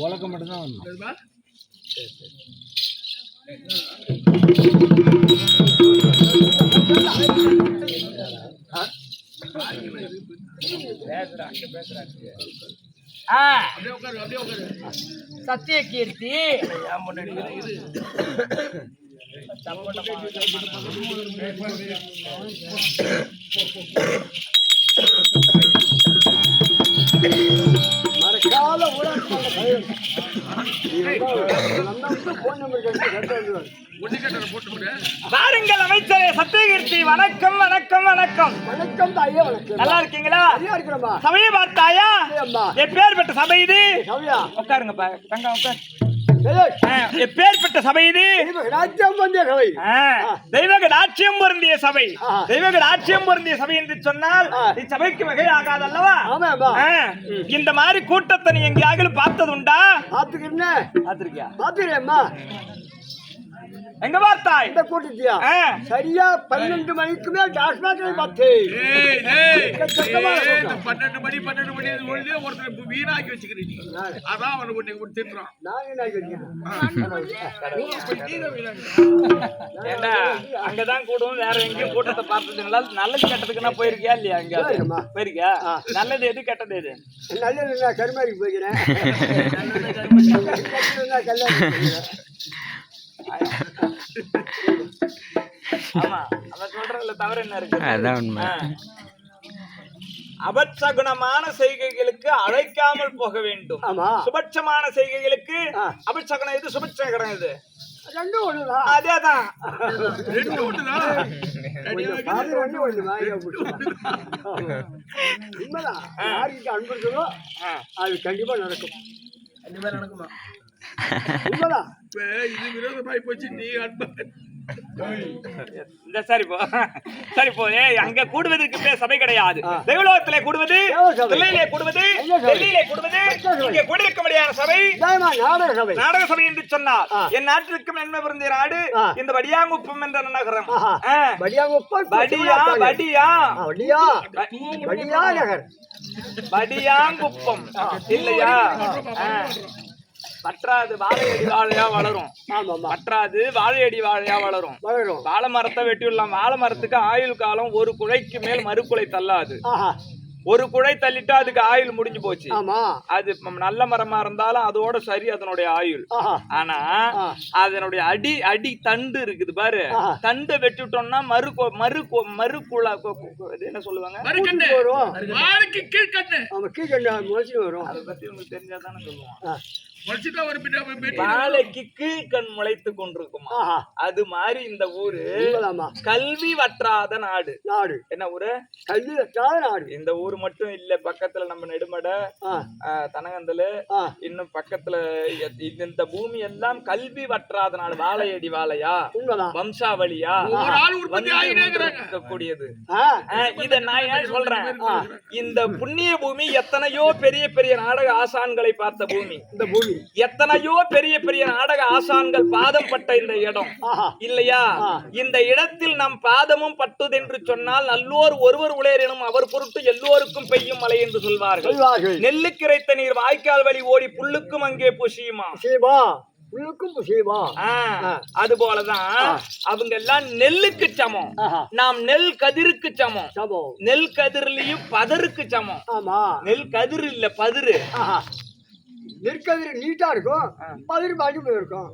உலக மட்டும்தான் சத்திய கீர்த்தி பாருங்கள் அமைச்சரே சத்தியகீர்த்தி, வணக்கம் வணக்கம் வணக்கம் வணக்கம். தாயே வணக்கம். நல்லா இருக்கீங்களா? சபையை பார்த்தாயா? எப்பேற்பட்ட சபை இது? உட்காருங்கப்பா தங்க உட்கார். எப்பேற்பட்ட சபை இது? தெய்வகடாட்சியம் பொருந்திய சபை. தெய்வகடாட்சியம் பொருந்திய சபை என்று சொன்னால் இச்சபைக்கு வகை ஆகாது அல்லவா? இந்த மாதிரி கூட்டத்தை நீ எங்கேயாவது பார்த்தது உண்டா? பாத்துக்கிறியா? பாத்துக்கிறியம்மா. எங்க பார்த்தாய் இந்த கூட்டத்தியா சரியா 12 மணிக்கு மேல் டாஸ்மாகை பார்த்தேன். 12 மணி ஒருத்தர் வீணாக்கி வச்சுக்கிறீங்க. அதான் அவனை கொண்டு திட்டுறான். நான் என்ன கேட்கிறேன்? ஏண்டா அங்கதான் கூடுவோம், வேற எங்கேயும் கூட்டத்தை பார்த்ததுங்களா? நல்லது கெட்டதுக்குன்னா போயிருக்கியா இல்லையா? அங்க போயிருக்கியா? நல்லது எது கெட்டது எது? நல்லது நான் கருமாரிக்கு போய்க்கிறேன். ஆமா, அவன் சொல்றதுல தவறு என்ன இருக்கு? அபட்சகுணமான செய்கைகளுக்கு அழைக்காமல் போக வேண்டும். சுபட்சமான செய்கைகளுக்கு அபட்சகுணம் எது, சுபட்சகுணம் எது? ரெண்டும் ஒண்ணுதான். அதேதான். உண்மைதான். யாருக்கு அன்பு இருக்குதோ அது கண்டிப்பா நடக்கும். நடக்குமா? உண்மைதான். இது விரோதமாய் போச்சு. நீ அன்பா சரி போ. அங்க கூடுவதற்கு பேர் சபை கிடையாது. தேவலோகத்திலே கூடுவது, தில்லையிலே கூடுவது, டெல்லியிலே கூடுவது, இங்கே கூடியிருக்க முடியாத சபை நாடக சபை என்று சொன்னார். என் நாட்டிற்கு நன்மை புரிந்த நாடு இந்த வடியாங்குப்பம் என்ற நகரம். வடியாங்குப்பம் இல்லையா? பற்றாது வாழையடி வாழையா வளரும். பற்றாது வாழையடி வாழையா வளரும். வாழை மரத்தை வெட்டிவிடலாம். வாழை மரத்துக்கு ஆயுள் காலம் ஒரு குழைக்கு மேல் மறுக்குலை தள்ளாது. ஒரு குழை தள்ளிட்டா அதுக்கு ஆயுள் முடிஞ்சு போச்சு. அது நல்ல மரமா இருந்தாலும் அதோட சரி அதனுடைய ஆயுள். ஆனா அதனுடைய அடி தண்டு இருக்குது பாரு, தண்டை வெட்டிட்டோம்னா மறுக்குழா என்ன சொல்லுவாங்க, அதை பத்தி உங்களுக்கு தெரிஞ்சாதானே சொல்லுவாங்க. வாழைக்கு கீழ்கண் முளைத்து கொண்டிருக்குமா, அது மாதிரி இந்த ஊரு கல்வி வற்றாத நாடு. என்ன ஊரு? கல்வி வற்றாத நாடு. இந்த ஊர் மட்டும் இல்ல, பக்கத்துல நம்ம நெடுமடை, தனகந்தல், இன்னும் பக்கத்துல இந்த பூமி எல்லாம் கல்வி வற்றாத நாடு. வாழையடி வாழையா, வம்சாவளியா கூடியது. இத நான் ஏன் சொல்றேன், இந்த புண்ணிய பூமி எத்தனையோ பெரிய பெரிய நாடக ஆசான்களை பார்த்த பூமி. இந்த பூமி எத்தனையோ பெரிய பெரிய நாடக ஆசான்கள் பாதம் பட்ட இந்த இடம் இல்லையா? இந்த இடத்தில் நம் பாதமும் பட்டுது என்று சொன்னால் நல்லோர் ஒருவர் உளையரினும் அவர் பொருட்டு எல்லோருக்கும் பெய்யும் மழை என்று சொல்வார்கள். நெல்லுக்கு இறைத்த நீர் வாய்க்கால் வழி ஓடி புல்லுக்கும் அங்கே புசியுமா. அது போலதான் அவங்க எல்லாம் நெல்லுக்கு சமம், நாம் நெல் கதிருக்கு சமம். நெல் கதிரிலையும் பதருக்கு சமம். நெல் கதிர் இல்ல பதிரு. நெற்கதிர் நீட்டா இருக்கும், பதிரு பாட்டு போயிருக்கும்.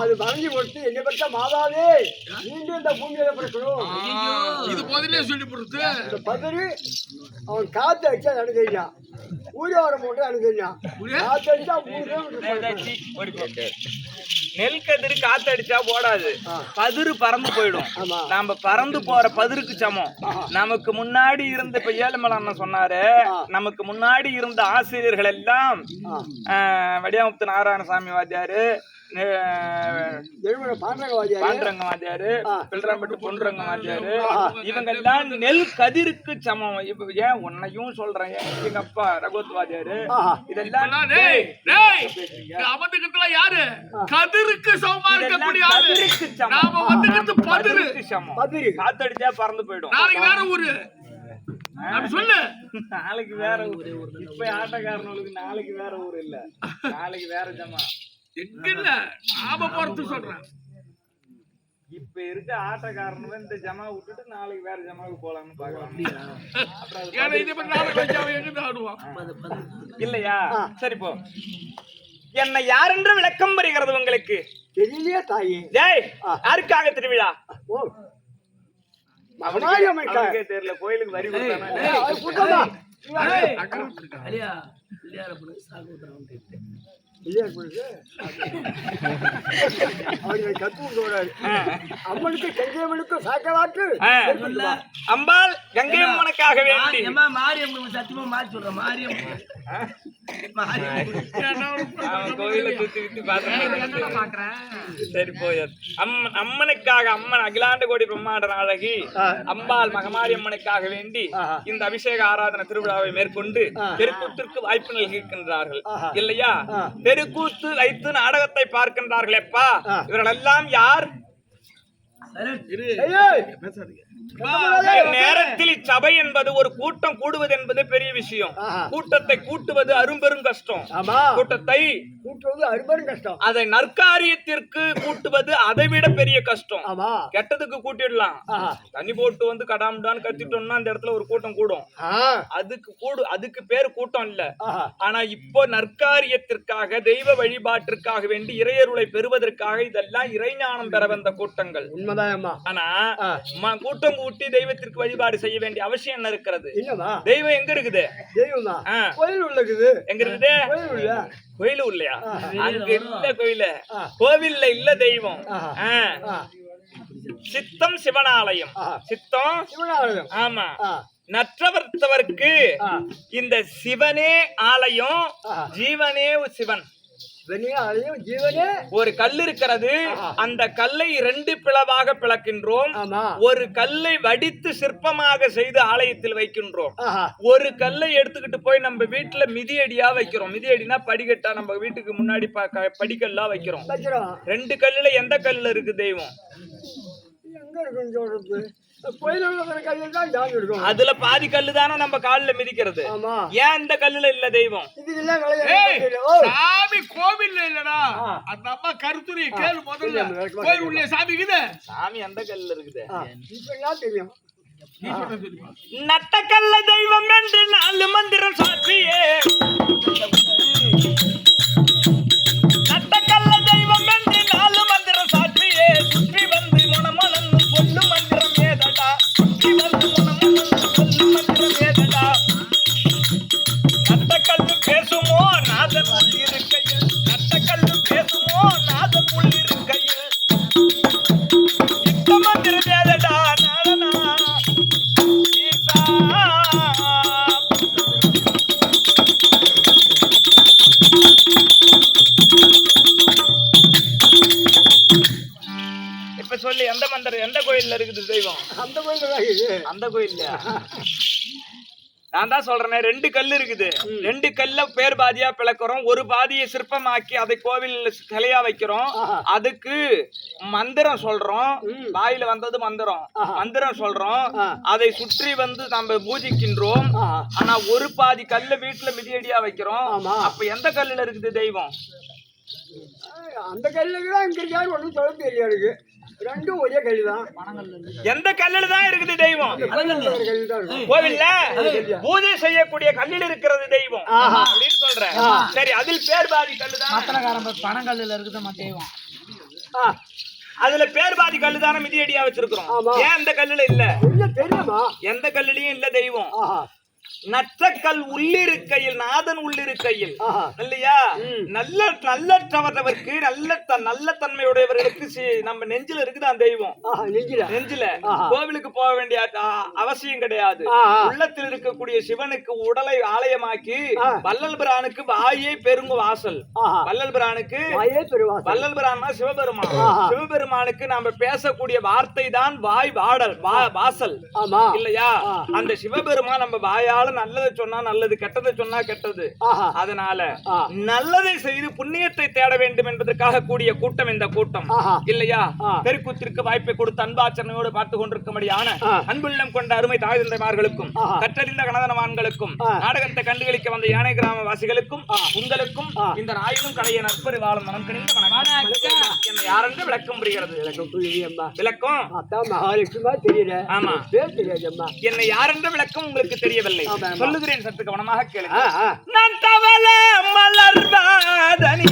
அது வளைஞ்சு கொடுத்து என்ன பட்ட மாதாவே மீண்டும் இந்த பூமியில பிறக்கணும். இது முதல்ல சொல்லி கொடுத்து இந்த பதிரு அவன் காத்து அடிச்சா நடந்துச்சான், ஊரே வர மூட்டை அனுப்பிச்சான். காத்து அடிச்சா 3 கிலோமீட்டர். நெல் கதிரு காத்து அடிச்சா போடாது, பதிரு பறந்து போயிடும். நாம பறந்து போற பதிருக்கு சமம். நமக்கு முன்னாடி இருந்த இப்ப ஏழுமலை அண்ணன் சொன்னாரு, நமக்கு முன்னாடி இருந்த ஆசிரியர்கள் எல்லாம் வடியாமுத்து நாராயணசாமி வாத்தியாரு, பாண்டரங்க வாத்தியாரு, பில்ராம்பட்டு பொன்ரங்க வாத்தியாரு, இவங்க எல்லாம் நெல் கதிருக்கு சமம். இப்ப ஏன் உன்னையும் சொல்றேன், எங்க அப்பா ரகுவத் வாத்தியாரு, இதெல்லாம் யாரு கதிருக்கு சமமா இருக்கக்கூடிய காத்தடிச்சா பறந்து போயிடும். நாளைக்கு வேற ஊரு சொல்லு, நாளைக்கு வேற ஊரு. இப்ப ஆட்டக்காரனுக்கு நாளைக்கு வேற ஊர் இல்ல, நாளைக்கு வேற ஜமா இல்ல. நாம போறது சொல்றேன். இப்ப இருக்க ஆட்டக்காரன் இந்த ஜமா விட்டுட்டு நாளைக்கு வேற ஜமாவுக்கு போலாம்னு பாக்கலாம் இல்லையா? சரி போ. என்னை யாரென்று விளக்கம் பெறுகிறது உங்களுக்கு? தெரியலையா தாயே? யாருக்காக திருவிழா? தெரியல, கோயிலுக்கு வரி அம்மனுக்கு கங்கையம்மனுக்கும் சாக்கவாட்டு அம்பாள் கங்கையம்மனுக்காக வேண்டி மாரியம்மன் சத்தியமா மாறி சொல்றேன். மாரியம்மன் அவன் கோயில சுத்தி சுத்தி பாக்குறேன். சரி போய் அம்மனுக்காக அம்மன் அகிலாண்ட கோடி பிரம்மாண்ட நாயகி அம்பாள் மகமாரி அம்மனுக்காக வேண்டி இந்த அபிஷேக ஆராதனை திருவிழாவை மேற்கொண்டு தெருக்கூத்திற்கு வாய்ப்பு நல்கின்றார்கள் இல்லையா? தெருக்கூத்து வைத்து நாடகத்தை பார்க்கின்றார்கள். எப்பா இவர்கள் எல்லாம் யார்? நேரத்தில் சபை என்பது ஒரு கூட்டம் கூடுவது என்பது பெரிய விஷயம். கூட்டத்தை கூட்டுவது அரும்பெரும் கஷ்டம். கூட்டத்தை கூட்டுவது அரும்பெரும் கஷ்டம். அதை நற்காரியத்திற்கு கூட்டுவது அதை விட பெரிய கஷ்டம். கெட்டதுக்கு கூட்டிடலாம். தண்ணி போட்டு வந்து கடாமுடான்னு கத்திட்டோம்னா அந்த இடத்துல ஒரு கூட்டம் கூடும். அதுக்கு பேரு கூட்டம் இல்ல. ஆனா இப்போ நற்காரியத்திற்காக தெய்வ வழிபாட்டிற்காக வேண்டி இறையருளை பெறுவதற்காக இதெல்லாம் இறைஞானம் பெற வந்த கூட்டங்கள். உண்மைதான். ஆனா கூட்டம் கூட்டி தெய்வத்திற்கு வழிபாடு செய்ய வேண்டிய அவசியம் என்ன இருக்கிறது? தெய்வம் எங்க இருக்குது? கோயில் உள்ளது. எங்க இருக்குது? கோயில் இல்லையா? அங்க இல்ல கோயில, கோவில்ல இல்ல தெய்வம். சித்தம் சிவனாலயம். சித்தம் சிவனாலயம். ஆமா. நற்றவர்த்தவருக்கு இந்த சிவனே ஆலயம், ஜீவனே சிவன். ஒரு கல் இருக்கிறது. அந்த கல்லை 2 பிளவாக பிளக்கின்றோம். ஒரு கல்லை வடித்து சிற்பமாக செய்து ஆலயத்தில் வைக்கின்றோம். ஒரு கல்லை எடுத்துக்கிட்டு போய் நம்ம வீட்டுல மிதியடியா வைக்கிறோம். மிதியடினா படிக்கட்டா நம்ம வீட்டுக்கு முன்னாடி படிக்கல்லா வைக்கிறோம். 2 கல்லுல எந்த கல்லுல இருக்கு தெய்வம்? அதுல பாதி கல்லு தானே நம்ம காலில மிதிக்கிறது. ஏன் இந்த கல்லுல இல்ல தெய்வம்? சாமி கோவில் இல்லடா. அந்த அம்மா கருத்துரி கேளு முதல்ல. கோயில் உள்ள சாமி இருக்குது. சாமி அந்த கல்லுல இருக்குது. தெரியும். நட்டக்கல்ல தெய்வம் என்று 4 மந்திரம் சாட்சியே. நட்டக்கல்ல தெய்வம் என்று 4 மந்திரம் சாட்சியே. சுற்றி வந்து மனமனன்னு சொல்லு மந்திரம் ஏதடா. சுற்றி வந்து மனமனன்னு சொல்லு மந்திரம் ஏதடா. நட்டக்கல்லு பேசுமோ நாதன் உள் இருக்கையில். நட்டக்கல்லு பேசுமோ நாதன் உள் இருக்கையில். இந்த மந்திரம் ஏதடா. நாதனா இப்ப சொல்லி எந்த மந்திரம் எந்த கோயில்ல இருக்குது தெய்வம்? அந்த கோயில்ல நான் தான் சொல்றேன். 2 கல்லு இருக்குது. 2 கல்ல பேர் பாதியா பிளக்கிறோம். ஒரு பாதியை சிற்பமாக்கி அதை கோவில் சிலையா வைக்கிறோம். அதுக்கு மந்திரம் சொல்றோம். வாயில வந்தது மந்திரம். மந்திரம் சொல்றோம். அதை சுற்றி வந்து நம்ம பூஜிக்கின்றோம். ஆனா ஒரு பாதி கல்ல வீட்டுல மிதியடியா வைக்கிறோம். அப்ப எந்த கல்லுல இருக்குது தெய்வம்? அந்த கல்லுதான் இங்க இருக்காரு. ஒண்ணும் சொல்ல தெரியாது. 2 ஒரே கல்லுதான். எந்த கல்லுல தான் இருக்குது தெய்வம்? கோவில்ல பூஜை செய்யக்கூடிய கல்லில் இருக்கிறது தெய்வம் அப்படின்னு சொல்றேன். சரி, அதில் பேர் பாதி கல்லுதான். பணங்கல்லுல இருக்குது தெய்வம். அதுல பேர் பாதி கல்லுதான மிதியடியா வச்சிருக்கிறோம். ஏன் அந்த கல்லுல இல்ல? எந்த கல்லுலயும் இல்ல தெய்வம். நற்றக்கல் உள்ளிருக்கையில், நாதன் உள்ளிருக்கையில் இல்லையா? நல்லற்றவர்களுக்கு நல்ல தன்மையுடையவர்களுக்கு நம்ம நெஞ்சில இருக்குதான் தெய்வம். நெஞ்சில கோவிலுக்கு போக வேண்டிய அவசியம் கிடையாது. உள்ளத்தில் இருக்கக்கூடிய சிவனுக்கு உடலை ஆலயமாக்கி வள்ளல் பிரானுக்கு வாயே பெருங்கு வாசல். வள்ளல் பிரானுக்கு வள்ளல் பிரான் சிவபெருமான். சிவபெருமானுக்கு நாம பேசக்கூடிய வார்த்தை தான் வாய் வாடல் வாசல் இல்லையா? அந்த சிவபெருமான் நம்ம வாயால நல்லதை சொன்னா நல்லது, கெட்டதை சொன்னா கெட்டது. அதனால நல்லதை செய்து புண்ணியத்தை தேட வேண்டும் என்பதற்காக கூடிய கூட்டம் இந்த கூட்டம் இல்லையா? தெருக்கூத்திற்கு வாய்ப்பை கொடுத்து அன்பாச்சரணையோடு பார்த்து கொண்டிருக்கும்படியான அன்புள்ளம் கொண்ட அருமை தாய் தந்தைமார்களுக்கும் கற்றறிந்த கணவன்மார்களுக்கும் நாடகத்தை கண்டுகளிக்க வந்த யானை கிராம வாசிகளுக்கும் உங்களுக்கும் இந்த நாயினும் கலைய நற்பரி வாழும் மனம் கணிந்த என்னை யாரென்று விளக்கம் புரிகிறது. விளக்கம் தெரியல. ஆமா, தெரியாது. என்னை யாரென்ற விளக்கம் உங்களுக்கு தெரியவில்லை. சொல்லுகிறேன், சற்று கவனமாக கேளுங்க. நான் தவள மலர்வாதனி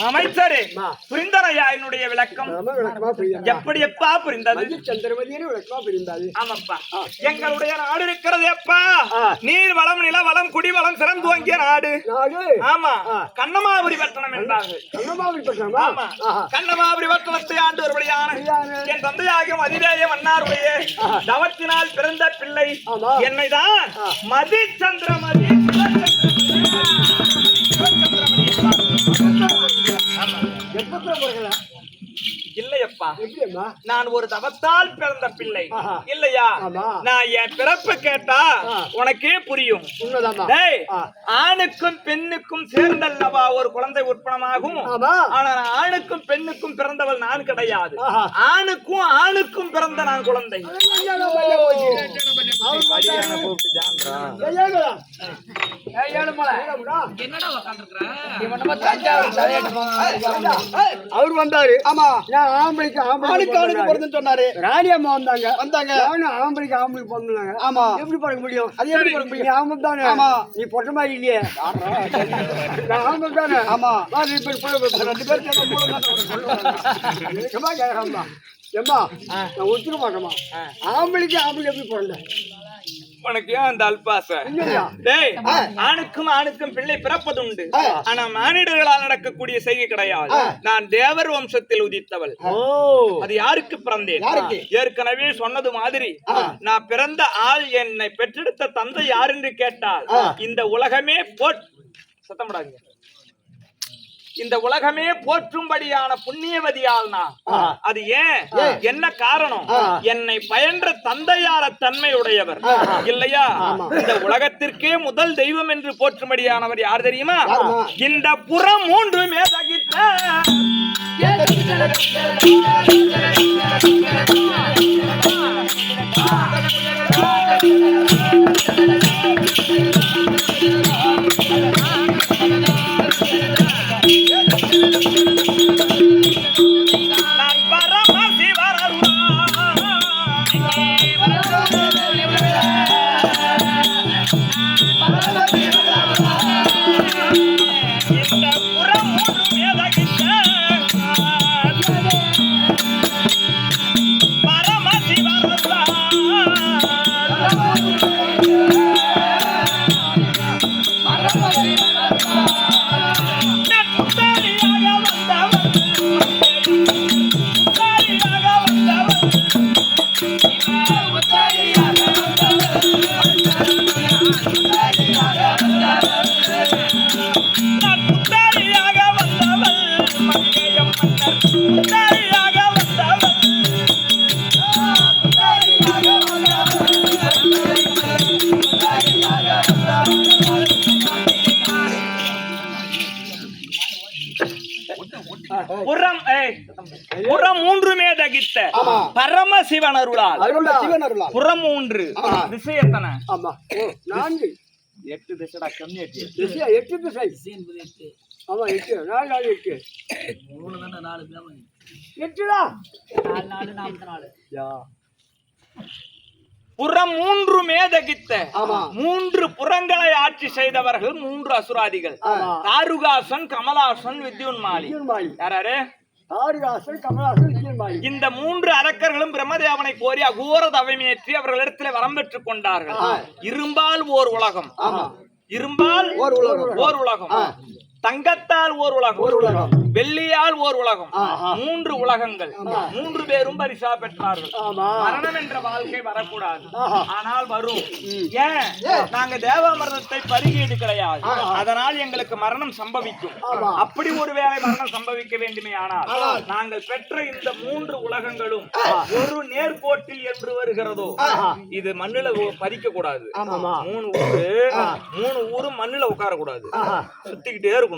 அமைச்சரே மா. புரிந்தனையா என்னுடைய விளக்கம் ரொம்ப விளக்கமா புரியுது. எப்படி எப்பா புரிந்தது மஞ்சள் சந்திரமதினு விளக்கமா புரிந்தாது. ஆமாப்பா எங்களுடைய நாடு இருக்கிறது எப்பா ஆ. நீர் வளம் நில வளம் குடி வளம் சிறந்து துவங்கிய நாடு நாடு ஆமா ஆ. கண்ணமாபுரி பட்டணம் என்றார்கள் கண்ணமாவில் பட்டணமா? ஆமா ஆஹா. கண்ணமாபுரி பட்டணத்தை ஆண்டு ஒருபடியான சரியான. என் தந்தையாகிய மதிவேய மன்னாருடைய ஆஹா. தவத்தினால் பிறந்த பிள்ளை ஆமா. என்னைதான் ஆ. மதி சந்திரமதி எப்பத்துல பிறகுல? இல்லையப்பா எப்படியம்மா? நான் ஒரு தவத்தால் பிறந்த பிள்ளை ஆஹா. இல்லையா ஆமா. நான் என் பிறப்பு கேட்டா ஆ. உனக்கே புரியும் உண்மைதாம்மா. டேய், ஆ. ஆணுக்கும் பெண்ணுக்கும் சேர்ந்தல்லவா ஒரு குழந்தை உற்பணமாகும் ஆமா. ஆனா ஆணுக்கும் பெண்ணுக்கும் பிறந்தவள் நான் கிடையாது ஆஹா. ஆணுக்கும் ஆணுக்கும் பிறந்த நான் குழந்தை ஐயா, பையா போச்சு. அவர் வந்தாரு. ஐயாங்களா? ஐயாளுமலை. என்னடா உட்காந்துருக்குற இவன் நம்ம தஞ்சாவூர் தலையாட்டு அவர் வந்தாரு. ஆமா. நான் ஆம்பளைக்கு ஆம்பளைக்கு பிறந்து சொன்னாரு. ராணி அம்மா வந்தாங்க. நானும் ஆம்பளைக்கு ஆம்பளைக்கு பிறந்தாங்க. ஆமா. எப்படி பிறக்க முடியும்? அது எப்படி பிறக்க முடியும்? நீ ஆம்பளை தானே? ஆமா. நீ பொட்ட மாதிரி இல்லையே. நான் ஆம்பளை தானே? ஆமா. ரெண்டு பேர் ஏம்மா நான் ஒத்துக்க மாட்டேமா. ஆம்பளைக்கு ஆம்பளை எப்படி பிறந்தேன்? உனக்கு ஏன் அந்த அல்பாசை இல்லையா? டேய், ஆணுக்கும் ஆணுக்கும் பிள்ளை பிறப்பதுண்டு ஆனா மானிடர்களால் நடக்கக்கூடிய செய்கை கிடையாது நான் தேவர் வம்சத்தில் உதித்தவள் ஓ. அது யாருக்கு பிறந்தேன் ஏற்கனவே சொன்னது மாதிரி நான் பிறந்த ஆள் என்னை பெற்றெடுத்த தந்தை யார் என்று கேட்டால் இந்த உலகமே சத்தமிடாங்க இந்த உலகமே போற்றும்படியான புண்ணியவதியால் நான் அது ஏன் என்ன காரணம் என்னை பயின்ற தந்தையார தன்மை உடையவர் இல்லையா இந்த உலகத்திற்கே முதல் தெய்வம் என்று போற்றும்படியானவர் யார் தெரியுமா இந்த புறம் 3 மேதகித்த நான் பரமசிவன் இந்த புறம் 3 மேதகித்த பரமசிவன் புறம் 3 மேதகித்த பரமசிவன் அருளால் புறம் 3 திசை எத்தனை? ஆமா. ஓ, 4. 8 திசைடா கம்மி 8 திசையா? 8 திசை. ஆமா 8. 4 8. 3 தான 4 கிராம் 8டா. 4 44 யா. புறம் 3 மேதகித்த ஆமா. 3 புறங்களை ஆட்சி செய்தவர்கள் 3 அசுராதிகள் தாருகாசன் கமலாசன் வித்யுன்மாலி வித்யுன்மாலி. யாராரு? தாருகாசன் கமலாசன் வித்யுன்மாலி. இந்த 3 அரக்கர்களும் பிரம்மதேவனை கோரி அகோர தவமேற்றி அவர்களிடத்தில் வரம் பெற்றுக் கொண்டார்கள் இரும்பால் ஓர் உலகம் இரும்பால் ஓர் உலகம் தங்கத்தால் ஓர் உலகம் வெள்ளியால் ஓர் உலகம் 3 உலகங்கள் 3 பேரும் பரிசா பெற்றார்கள் மரணம் என்ற வாழ்க்கை வரக்கூடாது ஆனால் வரும் ஏன் நாங்க தேவாமிர்தத்தை பருகீடு கிடையாது அதனால் எங்களுக்கு மரணம் சம்பவிக்கும் அப்படி ஒருவேளை மரணம் சம்பவிக்க வேண்டுமே ஆனால் நாங்கள் பெற்ற இந்த 3 உலகங்களும் ஒரு நேர்கோட்டில் என்று வருகிறதோ இது மண்ணுல பதிக்க கூடாது 3 ஊரும் மண்ணுல உட்கார கூடாது சுத்திக்கிட்டே இருக்கணும்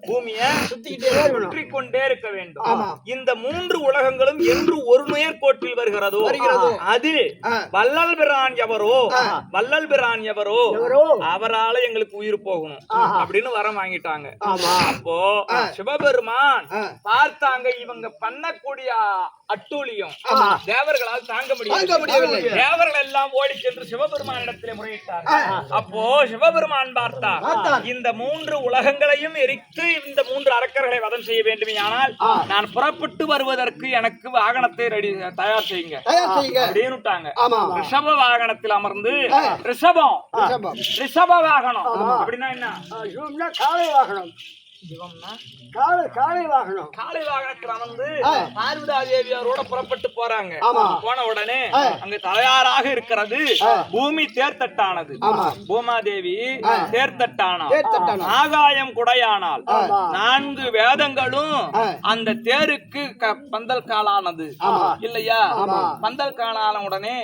பூமியை சுற்றி கொண்டே இருக்க வேண்டும் இந்த 3 உலகங்களும் என்று ஒரு நேர்கோட்டில் வருகிறதோ அது வள்ளல் பிரான் எவரோ அவரால எங்களுக்கு உயிர் போகணும் அப்படின்னு வரம் வாங்கிட்டாங்க அப்போ சிவபெருமான் பார்த்தாங்க இவங்க பண்ணக்கூடிய அட்டூழியம் ஆமா. தேவர்களால் தாங்க தாங்க முடியவில்லை. தேவர்கள் எல்லாம் ஓடி சென்று சிவபெருமானிடத்திலே முறையிட்டார். அப்போ சிவபெருமான் பார்த்தார், இந்த 3 உலகங்களையும் எரித்து இந்த 3 அரக்கர்களை வதம் செய்ய வேண்டுமையானால் நான் புறப்பட்டு வருவதற்கு எனக்கு வாகனத்தை தயார் செய்யுங்க அப்படின்னு ஆமா. ரிஷப வாகனத்தில் அமர்ந்து ரிஷப வாகனம் அப்படின்னா என்ன? காளை வாகனம். காளை வாகனம். காளை வாகனத்தில் அமர்ந்து பார்வதா தேவியாரோட புறப்பட்டு போறாங்க. போன உடனே அங்க தயாராக இருக்கிறது பூமி தேர்தட்டானது. பூமாதேவி தேர்தட்டானாள், ஆகாயம் குடையானால், 4 வேதங்களும் அந்த தேருக்கு பந்தல் காலானது இல்லையா? பந்தல் காலான உடனே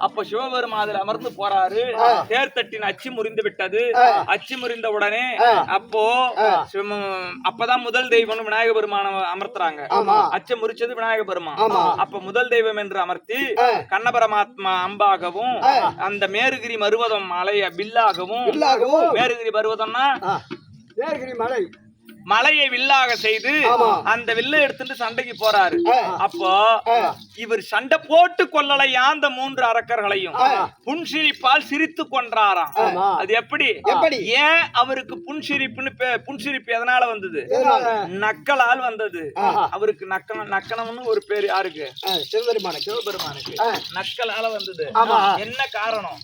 அப்ப சிவபெருமாதில் அமர்ந்து போறாரு. தேர்தட்டின் அச்சு முறிந்து விட்டது. அச்சு முறிந்த உடனே அப்பதான் முதல் தெய்வம் விநாயக பெருமான அமர்த்துறாங்க. அச்சம் முறிச்சது விநாயக பெருமான். அப்ப முதல் தெய்வம் என்று அமர்த்தி கண்ண பரமாத்மா அம்பாகவும், அந்த மேருகிரி மருவதம் மலைய பில்லாகவும், மேருகிரி பருவதம்னா மேருகிரி மலை, மலையை வில்லாக செய்து அந்த வில்லை எடுத்துட்டு சண்டைக்கு போறாரு. அப்போ இவர் சண்டை போட்டு கொள்ளலையா அந்த 3 அரக்கர்களையும் புன்சிரிப்பால் சிரித்து கொன்றாராம். அது எப்படி? ஏன் அவருக்கு புன்சிரிப்பு எதனால வந்தது? நக்கலால் வந்தது. அவருக்கு நக்கனம்னு ஒரு பேர் யாருக்கு? சிவபெருமானுக்கு நக்கலால வந்தது. என்ன காரணம்?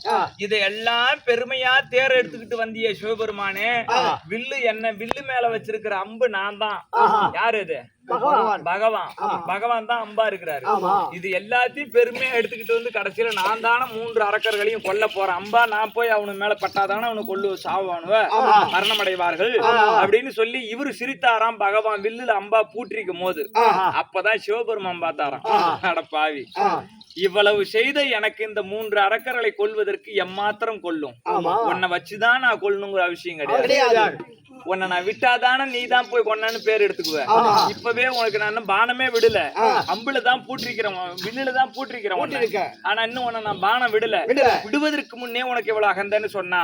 இதையெல்லாம் பெருமையா தேர் எடுத்துக்கிட்டு வந்திய சிவபெருமானே, வில்லு என்ன வில்லு மேல வச்சிருக்கிற அம்பு நான் தான். யாரு இது? பகவான் தான் அம்பா இருக்கிறாரு. இது எல்லாத்தையும் பெருமையா எடுத்துக்கிட்டு வந்து கடைசியில நான் தானே 3 அரக்கர்களையும் கொல்ல போறேன். அம்பா நான் போய் அவனு மேல பட்டாதானே அவனு கொல்லு சாவானுவ, மரணமடைவார்கள் அப்படின்னு சொல்லி இவரு சிரித்தாராம். பகவான் வில்லுல அம்பா பூட்டிருக்கும் போது அப்பதான் சிவபெருமான் பார்த்தாராம், அடப்பாவி, இவ்வளவு செய்த எனக்கு இந்த 3 அரக்கர்களை கொல்வதற்கு எம்மாத்திரம் கொல்லும்? உன்னை வச்சுதான் நான் கொல்லணுங்கிற அவசியம் கிடையாது. உன்னை நான் விட்டாதானே நீ தான் போய் கொண்டான்னு பேர் எடுத்துக்குவேன். இப்பவே உனக்கு நான் பானமே விடல, அம்புல தான் பூட்டிருக்கிறேன், வில்லுல தான் பூட்டிருக்கிறேன். ஆனா இன்னும் உன்னை நான் பானம் விடல. விடுவதற்கு முன்னே உனக்கு எவ்வளவு அகந்தன்னு சொன்னா,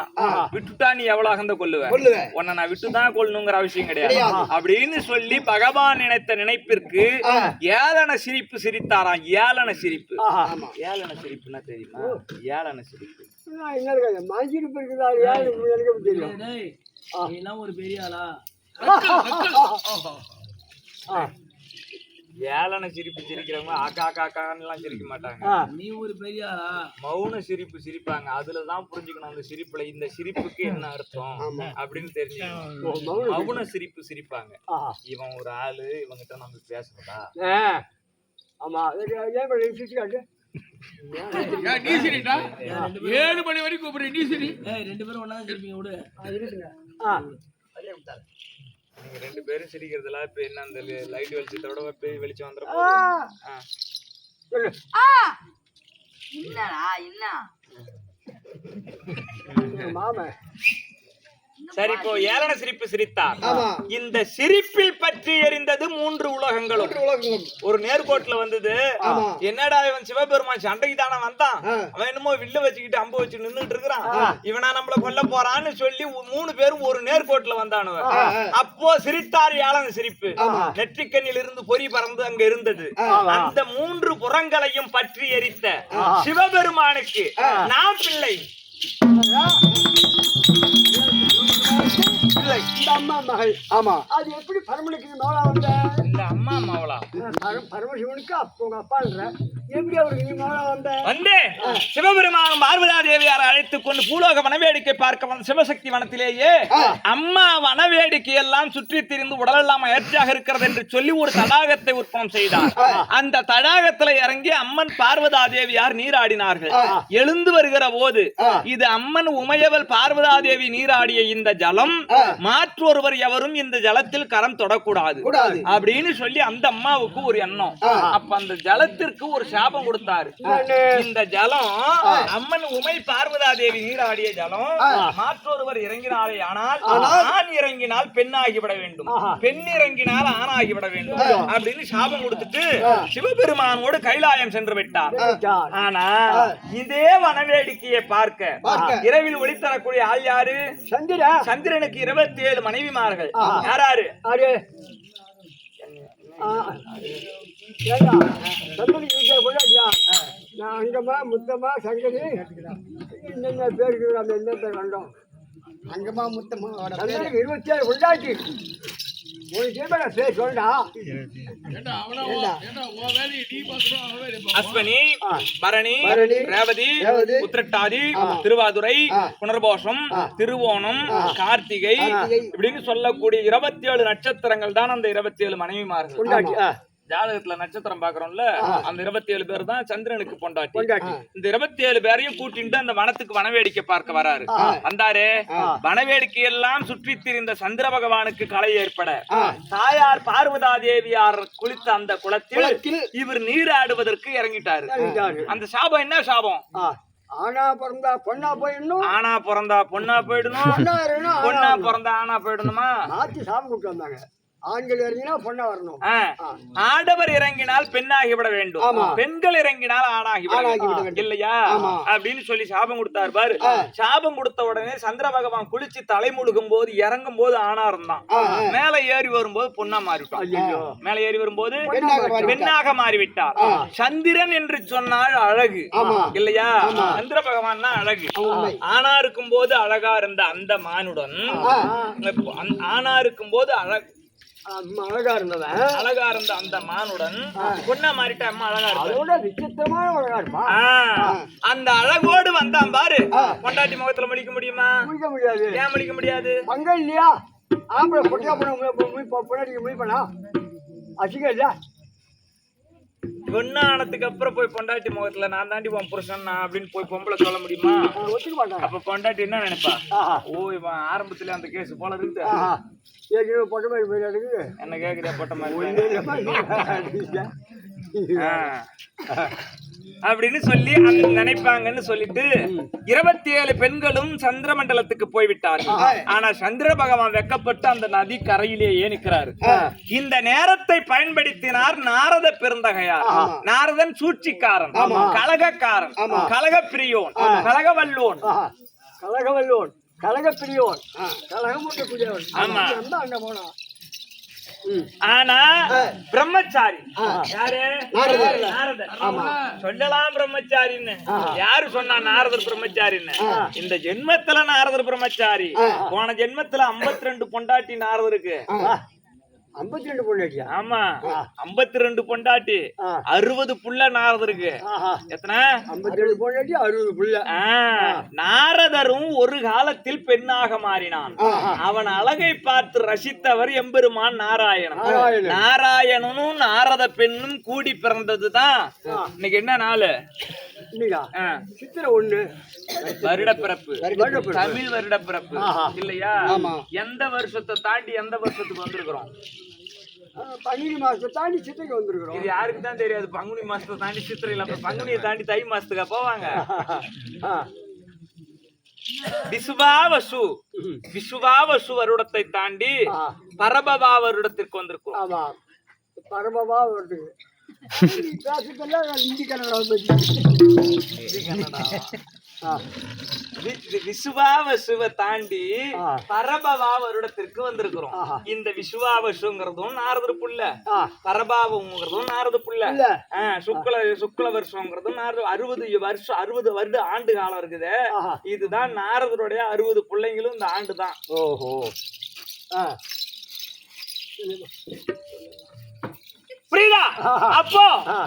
விட்டுட்டா நீ எவ்வளவு அகந்த கொல்லுவேன்? உன்னை நான் விட்டுதான் கொல்லணுங்கிற அவசியம் கிடையாது அப்படின்னு சொல்லி பகவான் நினைத்த நினைப்பிற்கு ஏளன சிரிப்பு சிரித்தாராம். ஏளன சிரிப்பு. ஏளன சிரிப்புன்னா தெரியுமா? ஏளன சிரிப்பு மஞ்சிருப்பு இருக்குதா? எனக்கு தெரியும். ஒரு பெரிய ஆளா? ஏளன சிரிப்பு சிரிக்கிறவங்க ஆக்கா காக்கான்னு எல்லாம் சிரிக்க மாட்டாங்க. நீ ஒரு பெரிய ஆளா? மௌன சிரிப்பு சிரிப்பாங்க. அதுலதான் புரிஞ்சுக்கணும் அந்த சிரிப்புல இந்த சிரிப்புக்கு என்ன அர்த்தம் அப்படின்னு தெரிஞ்சுக்கணும். மௌன சிரிப்பு சிரிப்பாங்க. இவன் ஒரு ஆளு, இவங்கிட்ட நம்ம பேசுறதா? ஆமா, நீ சரிடா, 7 மணி வரைக்கும் கூப்பிடுறேன். நீ சரி, 2 பேரும் ஒன்னா சிரிப்பீங்க. விடு, நீங்க 2 பேரும் சிரிக்கிறதுல இப்ப என்ன அந்த லைட் வெளிச்சத்தோட வெளிச்சம் வந்துடும். மாமா சரி, இப்போ ஏளன சிரிப்பு சிரித்தார். இந்த சிரிப்பில் பற்றி எரிந்தது 3 உலகங்களும். ஒரு நேர்கோட்டுல வந்தது. என்னடா இவன் சிவபெருமான் சண்டைக்கு தானே வந்தான், அவன் என்னமோ வில்ல வச்சுக்கிட்டு அம்பு வச்சு நின்றுட்டு இருக்கிறான், இவனா நம்மள கொல்ல போறான்னு சொல்லி 3 பேரும் ஒரு நேர்கோட்டுல வந்தானுவ. அப்போ சிரித்தார் ஏளன சிரிப்பு. நெற்றிக்கண்ணில் இருந்து பொறி பறந்து அங்க இருந்தது. அந்த 3 புறங்களையும் பற்றி எரித்த சிவபெருமானுக்கு நான் பிள்ளை. இந்த அம்மா மகள். ஆமா, அது எப்படி பரமனுக்கு மகளா வந்த? இந்த அம்மா மகளா? பரமசிவனுக்கு உங்க அப்பான்ற எப்படி அவருக்கு நீ மகளா வந்த? வந்து சிவபெருமானும் பார்வதா தேவியாரை அழைத்துக் கொண்டு பூலோக வனவேடிக்கை பார்க்க வந்த சிவசக்தி வனத்திலேயே அம்மா வனவேடிக்கை எல்லாம் சுற்றி திரிந்து உடலெல்லாம் அயற்சியாக இருக்கிறது என்று சொல்லி ஒரு தடாகத்தை உற்பத்தி செய்தார். அந்த தடாகத்துல இறங்கி அம்மன் பார்வதா தேவியார் நீராடினார்கள். எழுந்து வருகிற போது இது அம்மன் உமையவள் பார்வதா தேவி நீராடிய இந்த ஜலம் மாற்றொருவர் எவரும் இந்த ஜலத்தில் கரம் தொடக்கூடாது அப்படின்னு சொல்லி அந்த அம்மாவுக்கு ஒரு எண்ணம். அப்ப அந்த ஜலத்திற்கு ஒரு சாபம் கொடுத்தாரு. இந்த ஜலம் அம்மன் உமை பார்வதா தேவி நீராடிய ஜலம் மாற்றொருவர் இறங்கினாலே ஆனால் ஆண் இறங்கினால் பெண்ணாகிவிட வேண்டும், பெண் இறங்கினால் ஆணாகிவிட வேண்டும் அப்படின்னு சாபம் கொடுத்துட்டு சிவபெருமானோடு கைலாயம் சென்று விட்டார். ஆனா இதே வனவேடிக்கையை பார்க்க இரவில் ஒளி தரக்கூடிய ஆள் யாரு? சந்திரனுக்கு 27 மனைவிமார்கள். யாராரு? ஏண்டா சந்தடி வீட்டை கொண்டாடியா நான் அங்கம்மா முத்தம்மா சங்கதி என்னென்ன பேருக்கு அந்த என்னத்தை கண்டோம் அங்கம்மா முத்தம்மா சந்தடிக்கு 27 கொண்டாட்டி உனக்கு என்ன பேர் சொல்லா ஏண்டா அவனா ஏண்டா உன் வேலையை நீ பார்க்கணும் அவன் வேலையை பார்க்கணும். அஸ்வினி, பரணி, பரணி, ரேவதி, ரேவதி, உத்திரட்டாதி, திருவாதுரை, புனர்போஷம், திருவோணம், கார்த்திகை இப்படின்னு சொல்லக்கூடிய 27 நட்சத்திரங்கள் தான் அந்த 27 மனைவிமார்கள். கொண்டாட்டி ஜாதகத்துல நட்சத்திரம் பாக்குறோம்ல, அந்த 27 பேர் தான் சந்திரனுக்கு பொண்டாட்டி. கொண்டாட்டி இந்த 27 பேரையும் கூட்டிட்டு அந்த வனத்துக்கு வனவேடிக்கை பார்க்க வராரு. வந்தாரு. வனவேடிக்கை எல்லாம் சுற்றி திரிந்த சந்திர பகவானுக்கு கலை ஏற்பட தாயார் பார்வதா தேவியார் குளித்த அந்த குளத்தில் இவர் நீராடுவதற்கு இறங்கிட்டாரு. அந்த சாபம் என்ன சாபம்? ஆனா பிறந்தா பொண்ணா போயிடணும், ஆனா பிறந்தா பொண்ணா போயிடணும், பொண்ணா பிறந்தா ஆனா போயிடணுமா? மாத்தி சாப்பிட்டு விட்டு வந்தாங்க. ஆண்கள் இறங்கினா பொண்ணா வரணும், ஆடவர் இறங்கினால் பெண்ணாகி விட வேண்டும், பெண்கள் இறங்கினால் ஆணாகி இல்லையா அப்படின்னு சொல்லி சாபம் கொடுத்தாரு பாரு. சாபம் கொடுத்த உடனே சந்திர பகவான் குளிச்சு தலை முழுகும் போது இறங்கும் போது ஆணா இருந்தான், மேல ஏறி வரும்போது பொண்ணா மாறிவிட்டான், மேல ஏறி வரும்போது பெண்ணாக மாறிவிட்டார். சந்திரன் என்று சொன்னால் அழகு இல்லையா? சந்திர பகவான் தான் அழகு. ஆணா இருக்கும் போது அழகா இருந்த அந்த மானுடன் ஆணா இருக்கும் போது அழகா இருந்தவன், அழகா இருந்த அந்த மானுடன் பொண்ணா மாறிட்ட அம்மா அழகா இருந்தோட விசித்திரமான அழகா இருப்பா. அந்த அழகோடு வந்தான் பாரு. பொண்டாட்டி முகத்துல முடிக்க முடியுமா? முடிக்க முடியாது. ஏன் முடிக்க முடியாது? பங்க இல்லையா? ஆம்பளை பொட்டியா பொண்ணாடிக்கு முடிப்பா அசிங்க இல்ல. பொண்ணு ஆனதுக்கு அப்புறம் போய் பொண்டாட்டி முகத்துல நான் தாண்டி உன் புருஷன் அப்படின்னு போய் பொம்பளை சொல்ல முடியுமா? ஒத்துக்க மாட்டாங்க. அப்ப பொண்டாட்டி என்ன நினைப்பா? ஓ இவன் ஆரம்பத்துல அந்த கேஸ் போல இருக்கு, பொட்ட மாதிரி போயிடாது. என்ன கேக்குறியா பொட்ட மாதிரி அப்படின்னு சொல்லி அந்த நினைப்பாங்கன்னு சொல்லிட்டு 27 பெண்களும் சந்திர மண்டலத்துக்கு போய்விட்டார்கள். ஆனா சந்திர பகவான் வெக்கப்பட்டு அந்த நதி கரையிலேயே நிற்கிறாரு. இந்த நேரத்தை பயன்படுத்தினார் நாரத பெருந்தகையார். நாரதன் சூழ்ச்சிக்காரன், கலகக்காரன், கலகப்பிரியோன், கலகவல்லோன், கலகவல்லோன், கலகப்பிரியோன், கலகமுடியவன். ஆமா அங்க போனா. ஆனா பிரம்மச்சாரி யாரு? நாரதர். சொல்லலாம் பிரம்மச்சாரின்னு. யாரு சொன்னா நாரதர் பிரம்மச்சாரின்னு? இந்த ஜென்மத்துல நாரதர் பிரம்மச்சாரி. போன ஜென்மத்துல 52 பொண்டாட்டி நாரதருக்கு. 52 பொண்டாட்டியா? ஆமா 52 பொண்டாட்டி, 60 புள்ள நாரதருக்கு. எத்தனை? 52 பொண்டாட்டி 60 புள்ள. நாரதரும் ஒரு காலத்தில் பெண்ணாக மாறினான். அவன் அழகை பார்த்து ரசித்தவர் எம்பெருமான் நாராயணன். நாராயணனும் நாரத பெண்ணும் கூடி பிறந்ததுதான் இன்னைக்கு என்ன நாள்? சித்திரை 1 வருடப்பிறப்பு, தமிழ் வருடப்பிறப்பு இல்லையா? எந்த வருஷத்தை தாண்டி எந்த வருஷத்துக்கு வந்திருக்கிறோம்? பங்குனி மாசத்தை தாண்டி சித்திரைக்கு வந்திருக்கிறோம். இது யாருக்கு தான் தெரியாது. பங்குனி மாசத்தை தாண்டி சித்திரை இல்ல, பங்குனியை தாண்டி தை மாசத்துக்கா போவாங்க? விசுவாவசு, விசுவாவசு வருடத்தை தாண்டி பரபவா வருடத்திற்கு வந்திருக்கும். ஆமா பரபவா வருது. விசுவாவசுவை தாண்டி பரபவா வருடத்திற்கு வந்திருக்கிறோம். இந்த விசுவாவசுங்கிறதும் நாரத புள்ள, பரபாவங்கிறதும் நாரத புள்ள, சுக்ல வருஷங்கிறதும் 60 வருட ஆண்டு காலம் இருக்குது. இதுதான் நாரதருடைய 60 பிள்ளைங்களும் இந்த ஆண்டு தான். ஓஹோ புரியுதா? அப்போ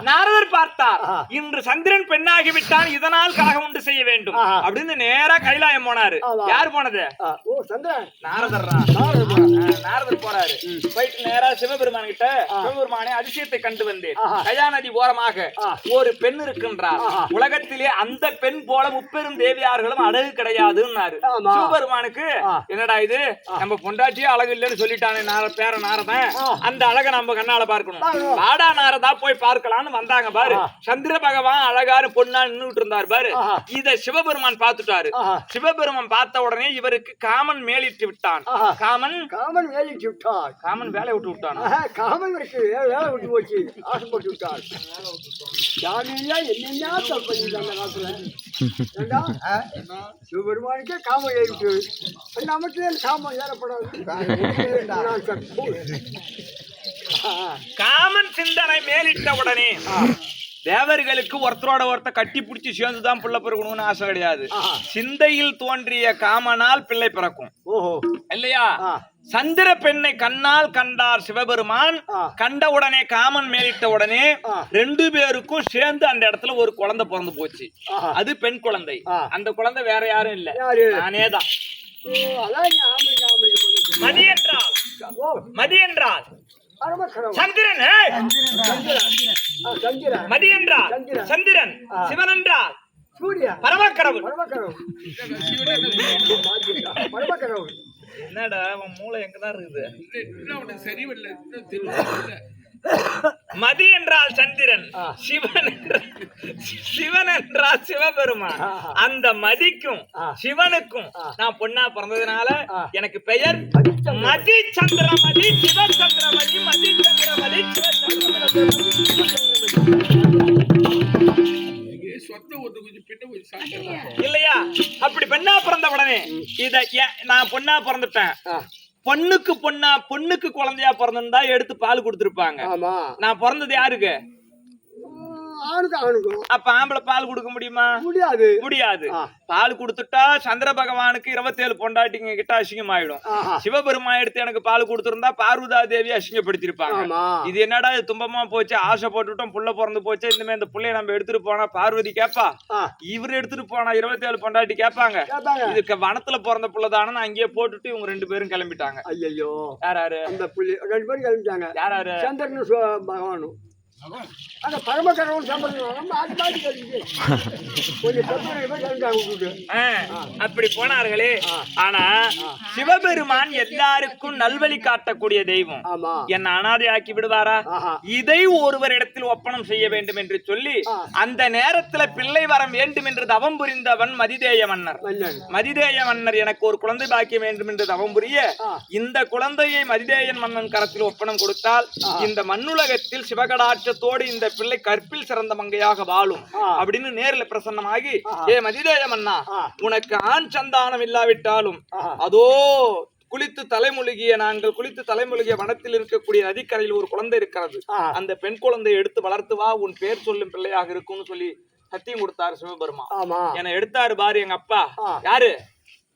நாரதர் பார்த்தார், இன்று சந்திரன் பெண்ணாகி விட்டான், இதனால் கலகம் உண்டு செய்ய வேண்டும் அப்படின்னு நேரா கைலாயம் போனாரு. யாரு போனது? நாரதர். நாரதர் போறாரு. போயிட்டு நேரா சிவபெருமான் கிட்ட, சிவபெருமானே அதிசயத்தை கண்டு வந்தேன். கயாநதி ஓரமாக ஒரு பெண் இருக்கின்றார். உலகத்திலே அந்த பெண் போல முப்பெரும் தேவியார்களும் அழகு கிடையாதுன்னாரு. சிவபெருமானுக்கு என்னடா இது, நம்ம பொண்டாட்டியே அழகு இல்லைன்னு சொல்லிட்டானே பேர நாரதன், அந்த அழகை நம்ம கண்ணால பார்க்கணும், வாடா நாரதா போய் பார்க்கலாம்னு வந்தாங்க பாரு. சந்திர பகவான் அழகான பொண்ணா நின்னுட்டு இருந்தார் பாரு. இத சிவபெருமான் பார்த்துட்டாரு. சிவபெருமான் பார்த்த உடனே இவருக்கு காமன் மேலிட்டு விட்டான். காமன் வேலைக்கு விட்டான். காமன் வேலை விட்டு விட்டான். காமன் வேலை விட்டு போச்சு, ஆசைப்பட்டு விட்டான். என்னென்ன தப்பு பண்ணிட்டாங்க காலத்துல. சிவபெருமானுக்கே காமன் ஏறிட்டு, நமக்கு காமன் ஏறப்படாது. காமன் சிந்தனை மேலிட்ட உடனே தேவர்களுக்கு ஒருத்தரோட ஒருத்தர் கட்டி பிடிச்சி சேர்ந்துதான் பிள்ளை பிறக்கணும்னு ஆசை கிடையாது. சிந்தையில் தோன்றிய காமனால் பிள்ளை பிறக்கும். இல்லையா? சந்திர பெண்ணை கண்ணால் கண்டார் சிவபெருமான். கண்ட உடனே காமன் மேலிட்ட உடனே 2 பேருக்கும் சேர்ந்து அந்த இடத்துல ஒரு குழந்தை பிறந்து போச்சு. அது பெண் குழந்தை. அந்த குழந்தை வேற யாரும் இல்ல, நானேதான். மதி என்றால் சந்திரன். மதி என்றால் சந்திரன். சிவன் என்றால் பரமக்கடவுள். என்னடா உன் மூளை எங்கதான் இருக்குது? மதி என்றால் சந்திரன், சிவன் என்றால் சிவபெருமான். அந்த மதிக்கும் சிவனுக்கும் நான் பொண்ணா பிறந்ததுனால எனக்கு பெயர் மதி சந்திரமதி, சிவ சந்திரமதி, மதி சந்திரமதி, சிவ இல்லையா? அப்படி பெண்ணா பிறந்த உடனே இத நான் பொண்ணா பிறந்துட்டேன். பொண்ணுக்கு குழந்தையா பிறந்திருந்தா எடுத்து பால் கொடுத்திருப்பாங்க. நான் பிறந்தது யாருக்கு? அப்ப ஆம்பளை பால் கொடுக்க முடியுமா? முடியாது. பால் கொடுத்துட்டா சந்திர பகவானுக்கு 27 பொண்டாட்டிங்க கிட்ட அசிங்கமாயிடும். சிவபெருமான் எடுத்து எனக்கு பால் கொடுத்திருந்தா பார்வதா தேவி அசிங்கப்படுத்திருப்பாங்க. இது என்னடா இது துன்பமா போச்சு, ஆசை போட்டுட்டோம், புள்ள பிறந்து போச்சு, இனிமே இந்த புள்ளைய நம்ம எடுத்துட்டு போனா பார்வதி கேப்பா, இவரு எடுத்துட்டு போனா 27 பொண்டாட்டி கேட்பாங்க. இதுக்கு வனத்துல பிறந்த புள்ளதான நான் அங்கேயே போட்டுட்டு இவங்க 2 பேரும் கிளம்பிட்டாங்க. ஐயோ, யாராரு? அந்த 2 பேரும் கிளம்பிட்டாங்க. யாராரு? சந்திரன் பகவானும். அந்த பரமக்கடவுள் அப்படி போனார்களே. ஆனா சிவபெருமான் எல்லாருக்கும் நல்வழி காட்டக்கூடிய தெய்வம். என்ன அனாதை ஆக்கி விடுவாரா? இதை ஒருவரிடத்தில் ஒப்பனம் செய்ய வேண்டும் என்று சொல்லி அந்த நேரத்துல பிள்ளை வரம் வேண்டும் என்று தவம் புரிந்தவன் மதிதேய மன்னர். மதிதேய மன்னர் எனக்கு ஒரு குழந்தை பாக்கிய வேண்டும் என்று தவம் புரிய இந்த குழந்தையை மதிதேயன் மன்னன் கரத்தில் ஒப்பனம் கொடுத்தால் இந்த மண்ணுலகத்தில் சிவகடாட்சத்தோடு இந்த பிள்ளை கற்பில் சிறந்த மங்கையாக வாழும் அப்படின்னு நேரில் பிரசன்னமாகி, ஏ மதிதேய மன்னா, உனக்கு ஆண் சந்தானம் இல்லாவிட்டாலும் அதோ நாங்கள் குளித்து தலைமுழுகிய வனத்தில் இருக்கக்கூடிய நதிக்கரையில் ஒரு குழந்தை இருக்கிறது, அந்த பெண் குழந்தையை எடுத்து வளர்த்து வா, உன் பேர் சொல்லும் பிள்ளையாக இருக்கும்னு சொல்லி சத்தியம் கொடுத்தாரு சிவபெருமான். என்னை எடுத்தாரு பாரு எங்க அப்பா. யாரு?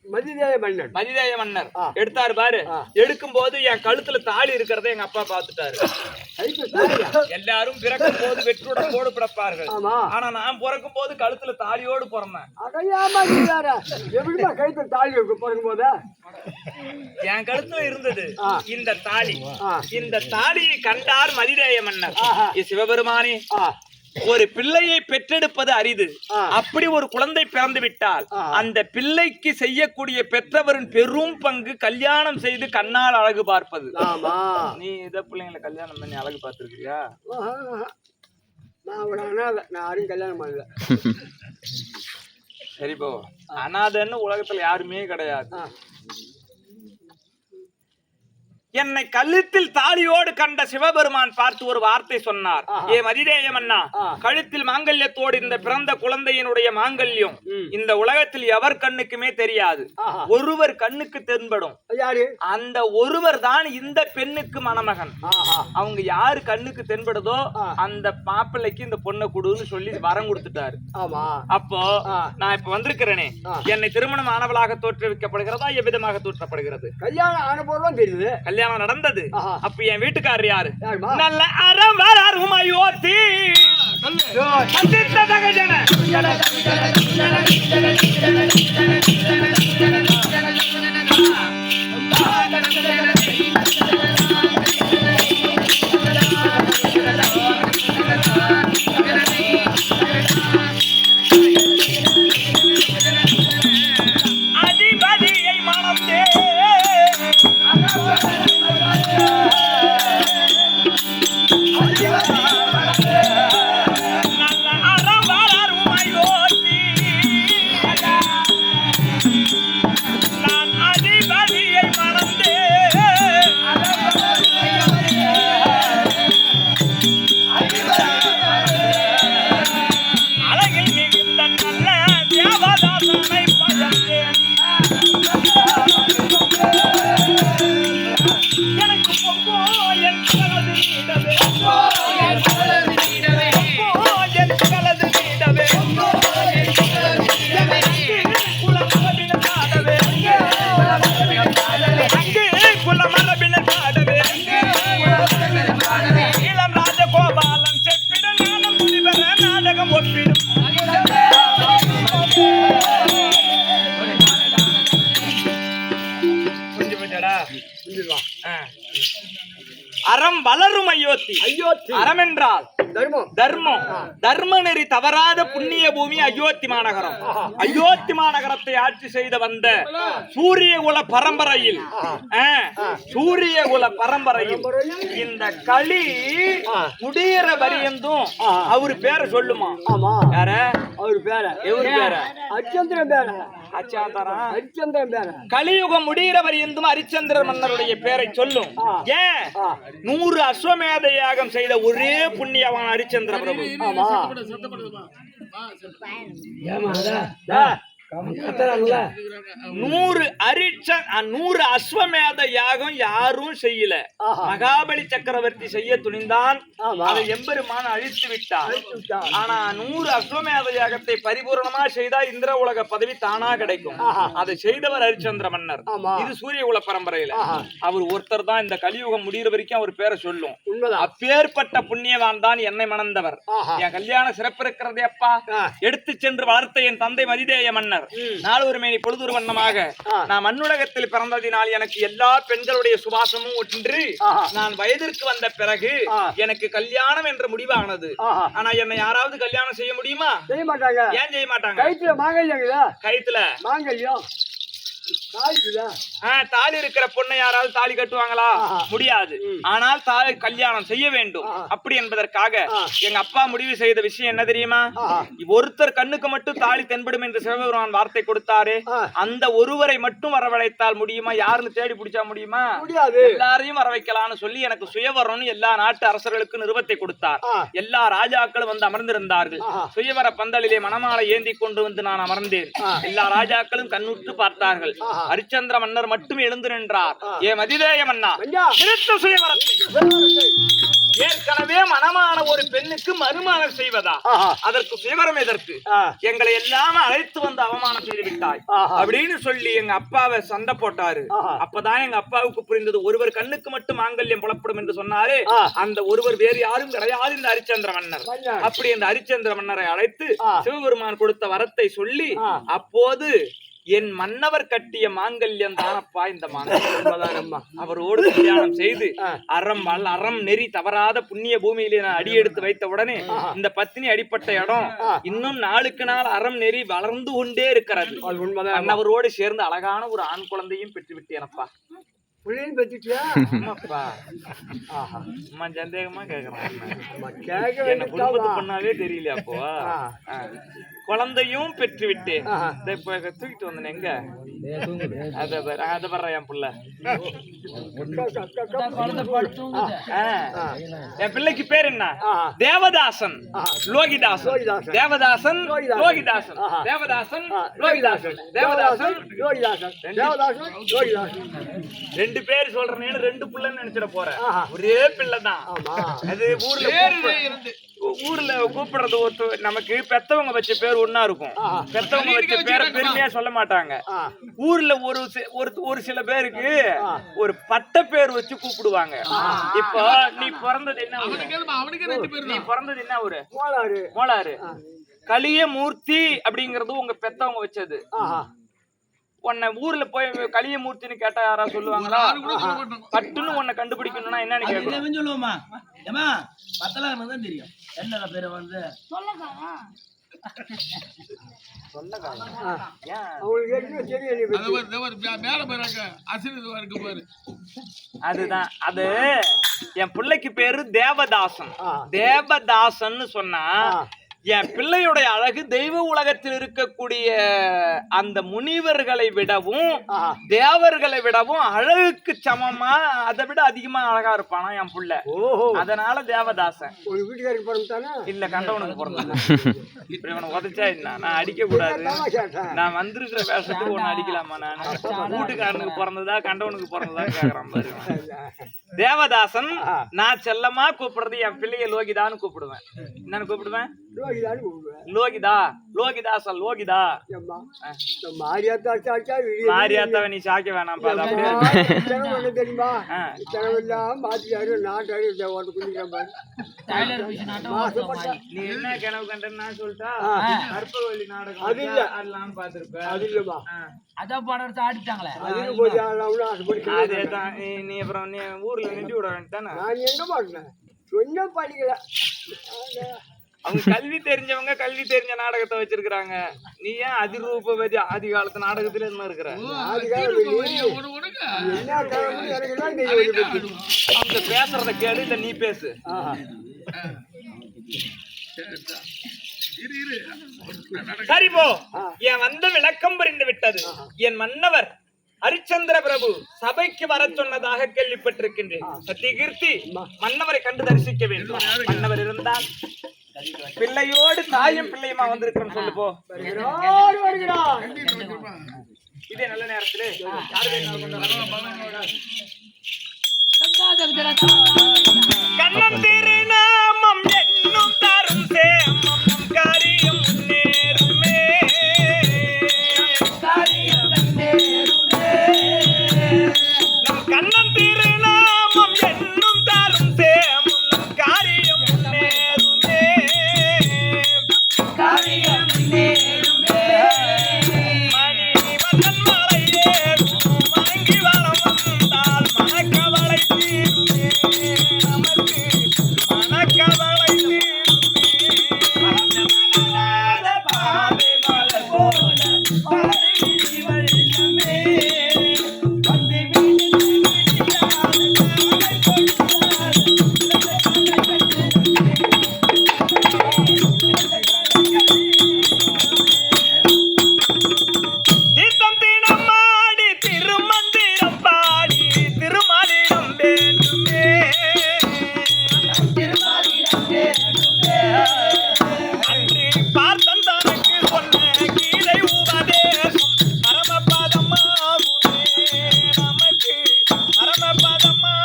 மதிதேய மன்னர் எடுத்தாரு பாரு. எடுக்கும் போது என் கழுத்துல தாலி இருக்கிறத எங்க அப்பா பாத்துட்டாரு. எல்லாரும் பிறக்கும் போது வெற்றுடன் போடு பிறப்பார்கள். ஆனா நான் பிறக்கும் போது கழுத்துல தாலியோடு பிறந்தேன். என் கழுத்துல இருந்தது இந்த தாலி. இந்த தாலியை கண்டார் மதிதேய மன்னர். சிவபெருமானே, ஒரு பிள்ளையை பெற்றெடுப்பது அரிது. அப்படி ஒரு குழந்தை பிறந்து விட்டால் அந்த பிள்ளைக்கு செய்யக்கூடிய பெற்றவரின் பெரும் பங்கு கல்யாணம் செய்து கண்ணால் அழகு பார்ப்பது. நீ இத பிள்ளைங்களை கல்யாணம் பண்ணி அழகு பார்த்திருக்கியா? நான் கல்யாணம் பண்ணல. சரி போ, அனாதைன்னு உலகத்துல யாருமே கிடையாது. என்னை கழுத்தில் தாலியோடு கண்ட சிவபெருமான் பார்த்து ஒரு வார்த்தை சொன்னார். ஏ மதிதேய மன்னா, கழுத்தில் மாங்கல்யத்தோடு இந்த பிறந்த குழந்தையினுடைய மாங்கல்யம் இந்த உலகத்தில் எவர் கண்ணுக்குமே தெரியாது. ஒருவர் கண்ணுக்கு தென்படும். அந்த ஒருவர் தான் இந்த பெண்ணுக்கு மணமகன். அவங்க யாரு கண்ணுக்கு தென்படுதோ அந்த மாப்பிள்ளைக்கு இந்த பொண்ணை கொடுன்னு சொல்லி வரம் கொடுத்துட்டாரு. அப்போ நான் இப்ப வந்திருக்கிறேனே, என்னை திருமணம் ஆனவளாக தோற்றுவிக்கப்படுகிறதா எவ்விதமாக தோற்றப்படுகிறது? கல்யாணம் ஆன போதுதான் தெரியுது. கல்யாணம் நடந்தது. அப்ப என் வீட்டுக்காரர் யாரு? நல்ல அறம் வரார் உமையோத்தி அதிபதியை மணந்தே நல்ல அறம் வரார் உமையோத்தி அறம் வளரும் அயோத்தி. அயோத்தி அறம் என்றால் தர்மம் தர்மம். தர்ம நெறி தவறாத புண்ணிய பூமி அயோத்தி மாநகரம். அயோத்தி மாநகரத்தை ஆட்சி செய்த வந்த சூரியகுல பரம்பரையில் சூரியகுல பரம்பரையில் இந்த களி முடிகிற வரியந்தும் அவரு பேரை சொல்லுமா? ஆமா யார? அவரு பேர எவரு பேர? அரிச்சந்திரன் பேர. அரிச்சந்திரன் பேர. கலியுகம் முடிகிற வரியந்தும் ஹரிச்சந்திர மன்னருடைய பேரை சொல்லும். ஏன்? 100 அஸ்வமேத யாகம் செய்த ஒரே புண்ணியவான் ஹரிச்சந்திர பிரபு. ஆமா 100 அஸ்வமேத யாகம் யாரும் செய்யல. மகாபலி சக்கரவர்த்தி செய்ய துணிந்தான். அதை எம்பெருமான் அழித்து விட்டார். ஆனா 100 அஸ்வமேத யாகத்தை பரிபூர்ணமா செய்தா இந்திர உலக பதவி தானா கிடைக்கும். அதை செய்தவர் ஹரிச்சந்திர மன்னர். இது சூரிய குல பரம்பரையில அவர் ஒருத்தர் தான். இந்த கலியுகம் முடிகிற வரைக்கும் அவர் பேரை சொல்லும். அப்பேற்பட்ட புண்ணியவான் தான் என்னை மணந்தவர். என் கல்யாண சிறப்பு இருக்கிறதே அப்பா. எடுத்து சென்று வளர்த்த என் தந்தை மதிதேய மன்னர் நாலு மேனி பொழுதுரு வண்ணமாக நான் மண்ணுலகத்தில் பிறந்ததினால் எனக்கு எல்லா பெண்களுடைய சுவாசமும் ஒன்று. நான் வயதிற்கு வந்த பிறகு எனக்கு கல்யாணம் என்ற முடிவானது. ஆனா என்னை யாராவது கல்யாணம் செய்ய முடியுமா? செய்ய மாட்டாங்க. ஏன் செய்ய மாட்டாங்க? கைத்துல மாங்கல்யங்களா? கைத்துல மாங்கல்யம் தாலி இருக்கிற பொண்ணை யாராவது தாலி கட்டுவாங்களா? முடியாது. ஆனால் தாலி கல்யாணம் செய்ய வேண்டும். அப்படி என்பதற்காக எங்க அப்பா முடிவு செய்த விஷயம் என்ன தெரியுமா? ஒருத்தர் கண்ணுக்கு மட்டும் தாலி தென்படும் என்று சிவபெருமான் வார்த்தை கொடுத்தாரு. அந்த ஒருவரை மட்டும் வரவழைத்தால் முடியுமா? யாருன்னு தேடி பிடிச்சா முடியுமா? முடியாது. எல்லாரையும் வர வைக்கலாம்னு சொல்லி எனக்கு சுயவரம்னு எல்லா நாட்டு அரசர்களுக்கு நிறுவத்தை கொடுத்தார். எல்லா ராஜாக்களும் வந்து அமர்ந்திருந்தார்கள். சுயவர பந்தலிலே மணமாலை ஏந்தி கொண்டு வந்து நான் அமர்ந்தேன். எல்லா ராஜாக்களும் கண்ணுற்று பார்த்தார்கள். ஹரிச்சந்திர மன்னர் மட்டும் எழுந்து நின்றார். ஏ மதிதேய மன்னா, ஏற்கனவே மனமான ஒரு பெண்ணுக்கு மறுமணம் செய்வதா? அதற்கு சுயவரம் எதற்கு? எங்களை எல்லாம் அழைத்து வந்து அவமானம் செய்து விட்டாய் அப்படின்னு சொல்லி எங்க அப்பாவை சண்டை போட்டாரு. அப்பதான் எங்க அப்பாவுக்கு புரிந்தது. ஒருவர் கண்ணுக்கு மட்டும் மாங்கல்யம் புலப்படும் என்று சொன்னாரு. அந்த ஒருவர் வேறு யாரும் கிடையாது, இந்த ஹரிச்சந்திர மன்னர். அப்படி இந்த ஹரிச்சந்திர மன்னரை அழைத்து சிவபெருமான் கொடுத்த வரத்தை சொல்லி, அப்போது என் மன்னவர் கட்டிய மாங்கல்யம் தானப்பா இந்த மாங்கல்யம். அவரோடு கல்யாணம் செய்து அறம் நெறி தவறாத புண்ணிய பூமியிலே நான் அடி எடுத்து வைத்த உடனே இந்த பத்தினி அடிப்பட்ட இடம் இன்னும் நாளுக்கு நாள் அறம் நெறி வளர்ந்து கொண்டே இருக்கிறது. மன்னவரோடு சேர்ந்து அழகான ஒரு ஆண் குழந்தையும் பெற்று விட்டேனப்பா. சந்தேகமா கேக்குறேன். என்ன குடும்பத்து பண்ணாவே தெரியல. அப்போ குழந்தையும் பெற்று விட்டேன். தூக்கிட்டு வந்தேன். எங்க அத வர்ற என் பிள்ளை. என் பிள்ளைக்கு பேர் என்ன? தேவதாசன் லோகிதாசன். தேவதாசன் லோகிதாசன். தேவதாசன் லோகிதாசன். தேவதாசன் லோகிதாசன். ரெண்டு பேர் சொல்றேன்னு ரெண்டு பிள்ளைன்னு நினைச்சிட போறேன். ஒரே பிள்ளை தான். அது ஊர்ல கூப்பிடுறது நமக்கு பெத்தவங்க வச்ச பேர் ஒன்னா இருக்கும். பெத்தவங்க வச்ச பேரை பெருமையா சொல்ல மாட்டாங்க. ஊர்ல ஒரு சில பேருக்கு ஒரு பட்ட பேர் வச்சு கூப்பிடுவாங்க. இப்போ நீ பிறந்தது என்ன ஊரு? நீ பிறந்தது என்ன ஊரு? மோளாறு. கலியமூர்த்தி அப்படிங்கறது உங்க பெத்தவங்க வச்சது. உன்னை ஊர்ல போய் கலியமூர்த்தின்னு கேட்டா யாரா சொல்லுவாங்களா? பட்டுன்னு உன்னை கண்டுபிடிக்கணும்னா என்னன்னு கேட்கணும் சொல்லுவோமா? ஏமா பத்தலாம் தான் தெரியும். என்ன பேரு வந்து அதுதான். அது என் பிள்ளைக்கு பேரு தேவதாசன். தேவதாசன் சொன்னா என் பிள்ளையுடைய அழகு தெய்வ உலகத்தில் இருக்கக்கூடிய அந்த முனிவர்களை விடவும் தேவர்களை விடவும் அழகுக்கு சமமா அதை விட அதிகமா அழகா இருப்பானா என் பிள்ளை. அதனால தேவதாசன். இல்ல கண்டவனுக்கு பிறந்தது. இப்படி உனக்கு உதச்சா என்ன? நான் அடிக்க கூடாது. நான் வந்திருக்கிற வேஷத்துக்கு ஒண்ணு அடிக்கலாமா? நான் வீட்டுக்காரனுக்கு பிறந்ததா கண்டவனுக்கு பிறந்ததா கேக்குறான் பாரு. தேவதாசன். நான் செல்லமா கூப்பிடுறது என் பிள்ளைய லோகிதான்னு கூப்பிடுவேன். என்னன்னு கூப்பிடுவேன்? லோகிதா. லோகிதாசன். லோகிதா. மாரியாத்தாவை நீ சாக்க வேணாம். நீ என்ன கனவு கண்டன்னு நான் சொல்லிட்டா? கற்பகவல்லி நாடகம் அதெல்லாம் பாத்துருப்பேன். அதான் படம் எடுத்து ஆடிட்டாங்களே. அதேதான். நீ அப்புறம் நீ ஊர் ஊர்ல நின்று விட வேண்டானே. நான் எங்க மாட்டேன் சொன்ன படிக்கல. அவங்க கல்வி தெரிஞ்சவங்க கல்வி தெரிஞ்ச நாடகத்தை வச்சிருக்காங்க. நீ ஏன் அதிரூபவதி ஆதி காலத்து நாடகத்துல என்ன இருக்கிற? அவங்க பேசுறத கேளு, இல்ல நீ பேசு. சரி போ. என் வந்த விளக்கம் புரிந்து விட்டது. என் மன்னவர் ஹரிச்சந்திர பிரபு சபைக்கு வர சொன்னதாக கேள்விப்பட்டிருக்கின்றேன். சத்தியகீர்த்தி மன்னவரை கண்டு தரிசிக்க வேண்டும். மன்னவர் இருந்தால் பிள்ளையோடு தாயும் பிள்ளையுமா வந்திருக்கிறோம் சொல்லு போ. இதே நல்ல நேரத்திலே கண்ணன் திருநாமம் என்னும் தரும் சேமம் காரியம் முன்னேறுமே. நம் கண்ணன் திருநாமம் என்னும் தரும் சேமம் காரியம் முன்னேறுமே. மணிவண்ணன் மலை ஏறும் வணங்கி வளம் வந்தால் மனக்கவலை தீருமே. நமக்கு மனக்கவலை தீர்த்தம் தீனமாடி திருமந்திரம் பாடி திருமாலிடம் வேண்டுமே. அன்று பார்த்தன் தனக்கு சொன்ன கீதை உபதேசம் பரமபதமாகுமே. நமக்கு பரமபதமாகுமே.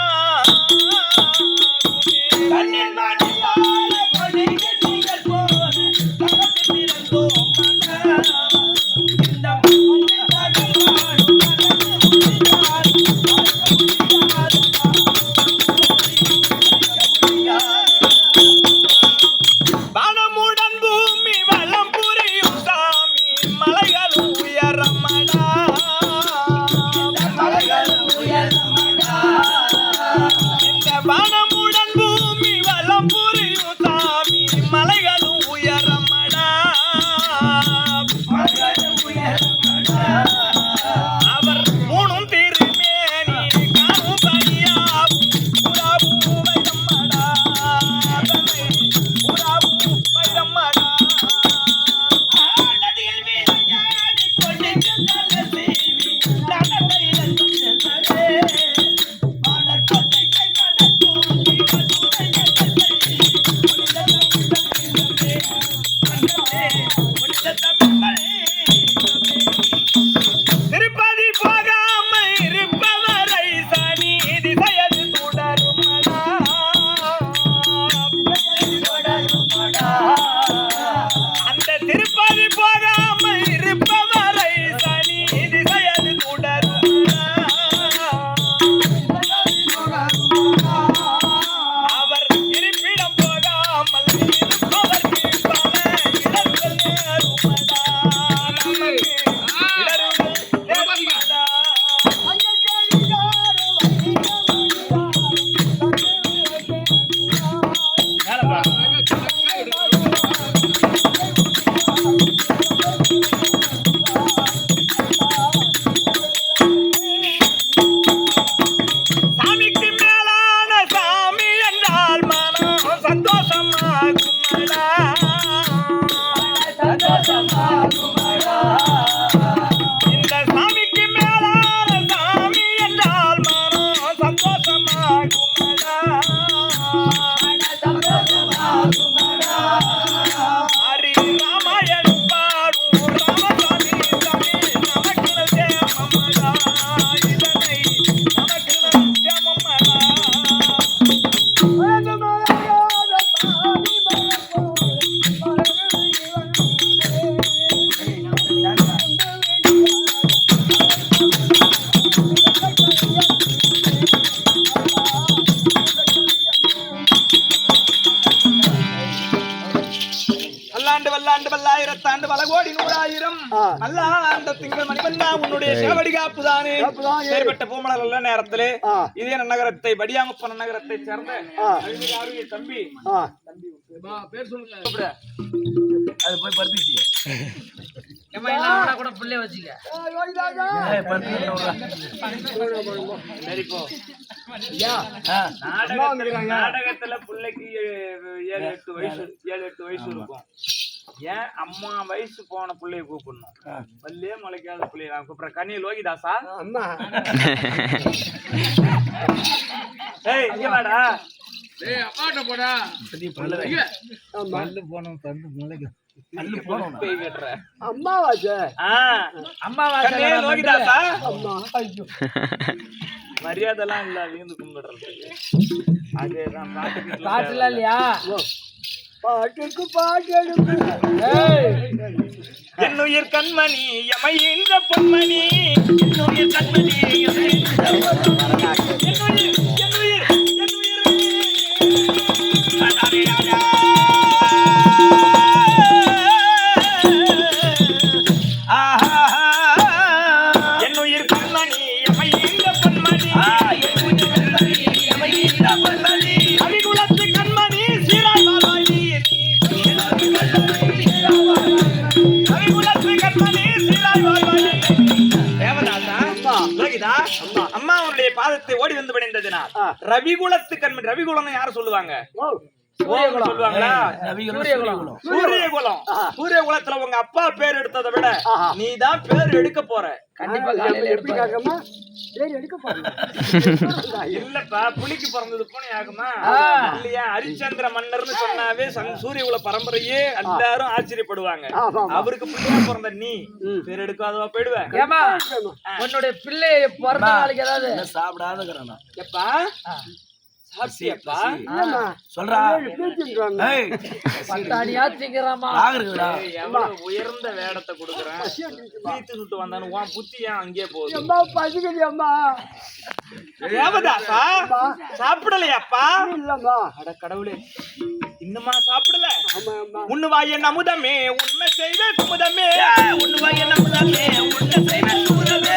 கண்ணில் மணியால பொழிக்கு நீங்கள் போல தகத்தில் பிறந்தோம் மன்னா. இந்த வானமுடன் பூமி வளம் புரியும் சாமி மலைகள் உயரமடா. இந்த வானமுடன் பூமி வளம் புரியும் சாமி மலைகள் உயரமடா. அவர் மூணும் திருமேனி காணும் பணியாவும் புறாவும் வைரம்மடா. அதனை புறாவும் வைரம்மடா. நதியில் வீரஞானி கொடிக்கு நல்ல சீவி நகத்தை ரத்தம் சென்றதே. மலர்கொட்டைக்கை மலர் தூங்கி மதுரை நகத்தை திருப்பதி போகாமல் இருப்பவரை சனி திசையது தொடருமடா. அந்த திருப்பதி போகாமல் இருப்பவரை சனி திசையது தொடருமடா. அவர் இருப்பிடம் போகாமல் இருப்பவர்க்கு பல இடர்கள் நேருமடா. நமக்கு இடர்கள் நேருமடா. சாமிக்கு மேலான சாமி என்றால் மனம் சந்தோஷமாகுமடா. இந்த சாமிக்கு மேலான சாமி என்றால் மனம் சந்தோஷமாகுமடா. ஹரி ராமாயணம் பாடும் ராமசாமி சாமி நமக்கு சேமமடா. இதனை நமக்கு சேமமடா. ஆயிரத்தாண்டு பல கோடி 100,000 நல்லா அந்த திங்கள் மணிவண்ணா உன்னுடைய சேவடி காப்புதானே செயற்பட்ட பூமலர் நேரத்திலே இதே நகரத்தை படியாங்குப்பன நகரத்தை சேர்ந்த தம்பி பேர் சொல்லுங்க. அது போய் படுத்துச்சு கூட புள்ளைய வச்சுக்க நாடகத்துல பிள்ளைக்கு 7-8 வயசு இருக்கும். ஏன் அம்மா வயசு போன பிள்ளைய கூப்பிடணும்? வல்லே முளைக்காத பிள்ளைய நான் கூப்பிடுறேன். கனி லோகிதாசா ஏய் இங்க வாடா. டேய் அப்பாட்ட போடா. பல்லு போனோம் பல்லு முளைக்கு பல்லு போனோம் போய் கேட்ற அம்மாவாச்சே. கனி லோகிதாசா மரியாதைலாம் இல்ல வீந்து கும்பிடுறதுக்கு. அதேதான் பாட்டுல இல்லையா? பாட்டுக்கு பாட்டு எடுப்பு. என்னுயிர் கண்மணி எமையின்ற பொன்மணி என்னுயிர் கண்மணி என்னுயிர் கண்மணி எமையின்ற பொன்மணி கவிகுலத்து கண்மணி சீராய் வாழ்வாய் அம்மா அவருடைய பாதத்தை ஓடி வந்து பணிந்ததினால் ரவிகுலத்து கண்மணி. ரவிகுலம் யார சொல்லுவாங்க? சொல்லுவாங்களா? சூரியகுலம். சூரியகுலத்துல உங்க அப்பா பேர் எடுத்ததை விட நீ தான் பேர் எடுக்க போற. எப்படி காக்கமா பேர் எடுக்க போறீங்க? இல்லப்பா புலிக்கு பிறந்தது பூனை ஆகுமா இல்லையா? ஹரிச்சந்திர மன்னர்னு சொன்னாவே சூரியகுல பரம்பரையே எல்லாரும் ஆச்சரியப்படுவாங்க. அவருக்கு பிள்ளையா பிறந்த நீ பேர் எடுக்காதவா போயிடுவேன். உன்னுடைய பிள்ளை பிறந்த நாளைக்கு ஏதாவது சாப்பிடாத எப்பா சாப்பிட்டியப்பா சொல்றா உயர்ந்த வேடத்தை கொடுக்குறேன் தீத்து சுட்டு வந்தானு உன் புத்தி ஏன் அங்கே போகுது? தேவதாசா சாப்பிடலையாப்பா? இல்லம்மா. அட கடவுளே இன்னுமா சாப்பிடல? உண்ணுவாய் என் அமுதமே உண்மை செய்த குமுதமே உண்ணுவாய் என் அமுதமே உண்மை செய்த குமுதமே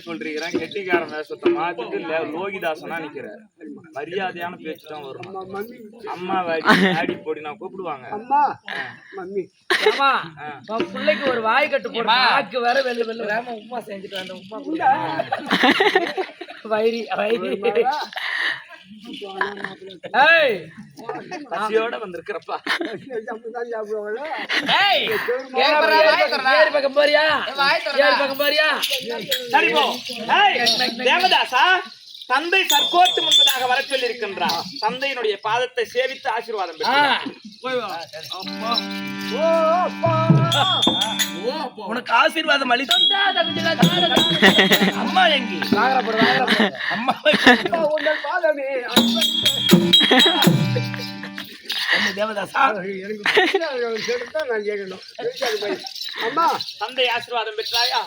சொல்றீங்க. கெட்டிக்காரன் வேஷத்தை மாத்திட்டு லோகிதாசனா நிக்கிற. மரியாதையான பேச்சு தான் வரும். அம்மா ஆடி போடி நான் கூப்பிடுவாங்க. பிள்ளைக்கு ஒரு வாய் கட்டு போடு. வாக்கு வேற வெள்ளு வெள்ளு வேமா உமா செஞ்சுட்டு வந்த உமா வைரி வைரி பசியோட வந்திருக்கிறப்பா. தேவதாசா தந்தை சர்க்கோட்டு முன்பதாக வர சொல்லி இருக்கின்றார். தந்தையினுடைய பாதத்தை சேவித்து ஆசீர்வாதம் உனக்கு ஆசீர்வாதம் அளித்தா அம்மா எங்கே? அம்மா தேவதாசா அம்மா தந்தை ஆசீர்வாதம் பெற்றாயா?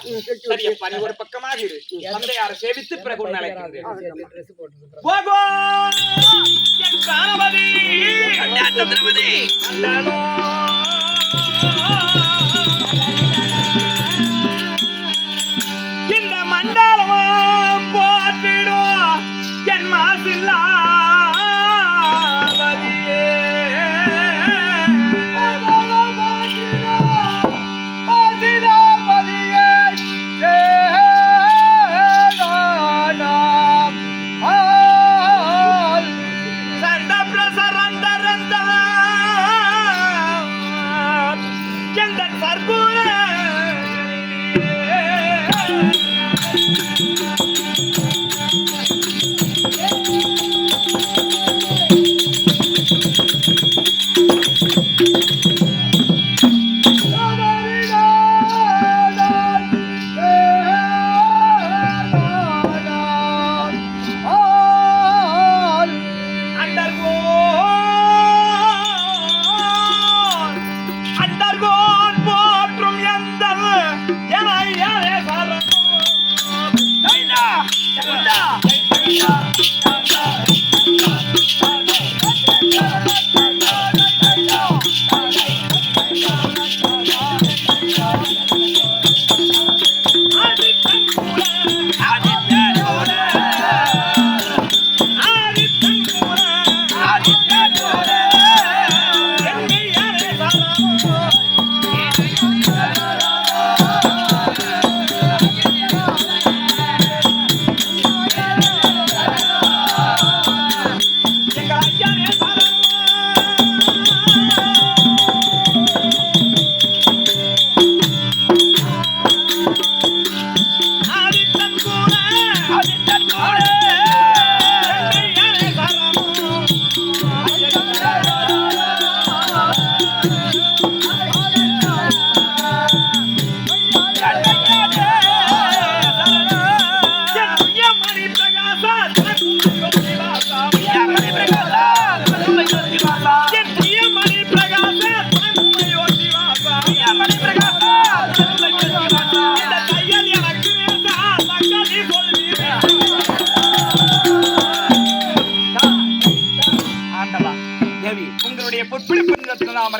சரியப்பா நீ ஒரு பக்கமாக இரு. தந்தையாரை சேவித்து பிறகு உன்னை அழைக்கின்றேன். இந்த மண்டலம் போற்றிடும் என் மாசில்லா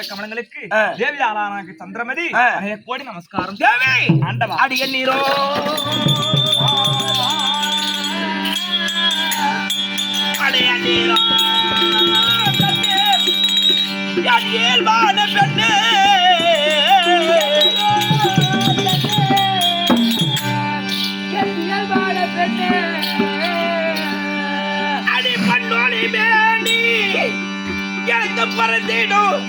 கமலங்களுக்கு தேவி ஆளானாக்கு சந்திரமதி கோடி நமஸ்காரம். தேவி ஆண்டவா அடிய நீரோ அடைய நீரோ இயல்பான பெண்ணே அடி பண்ணோழி மேனி எனக்கு பறந்திடும்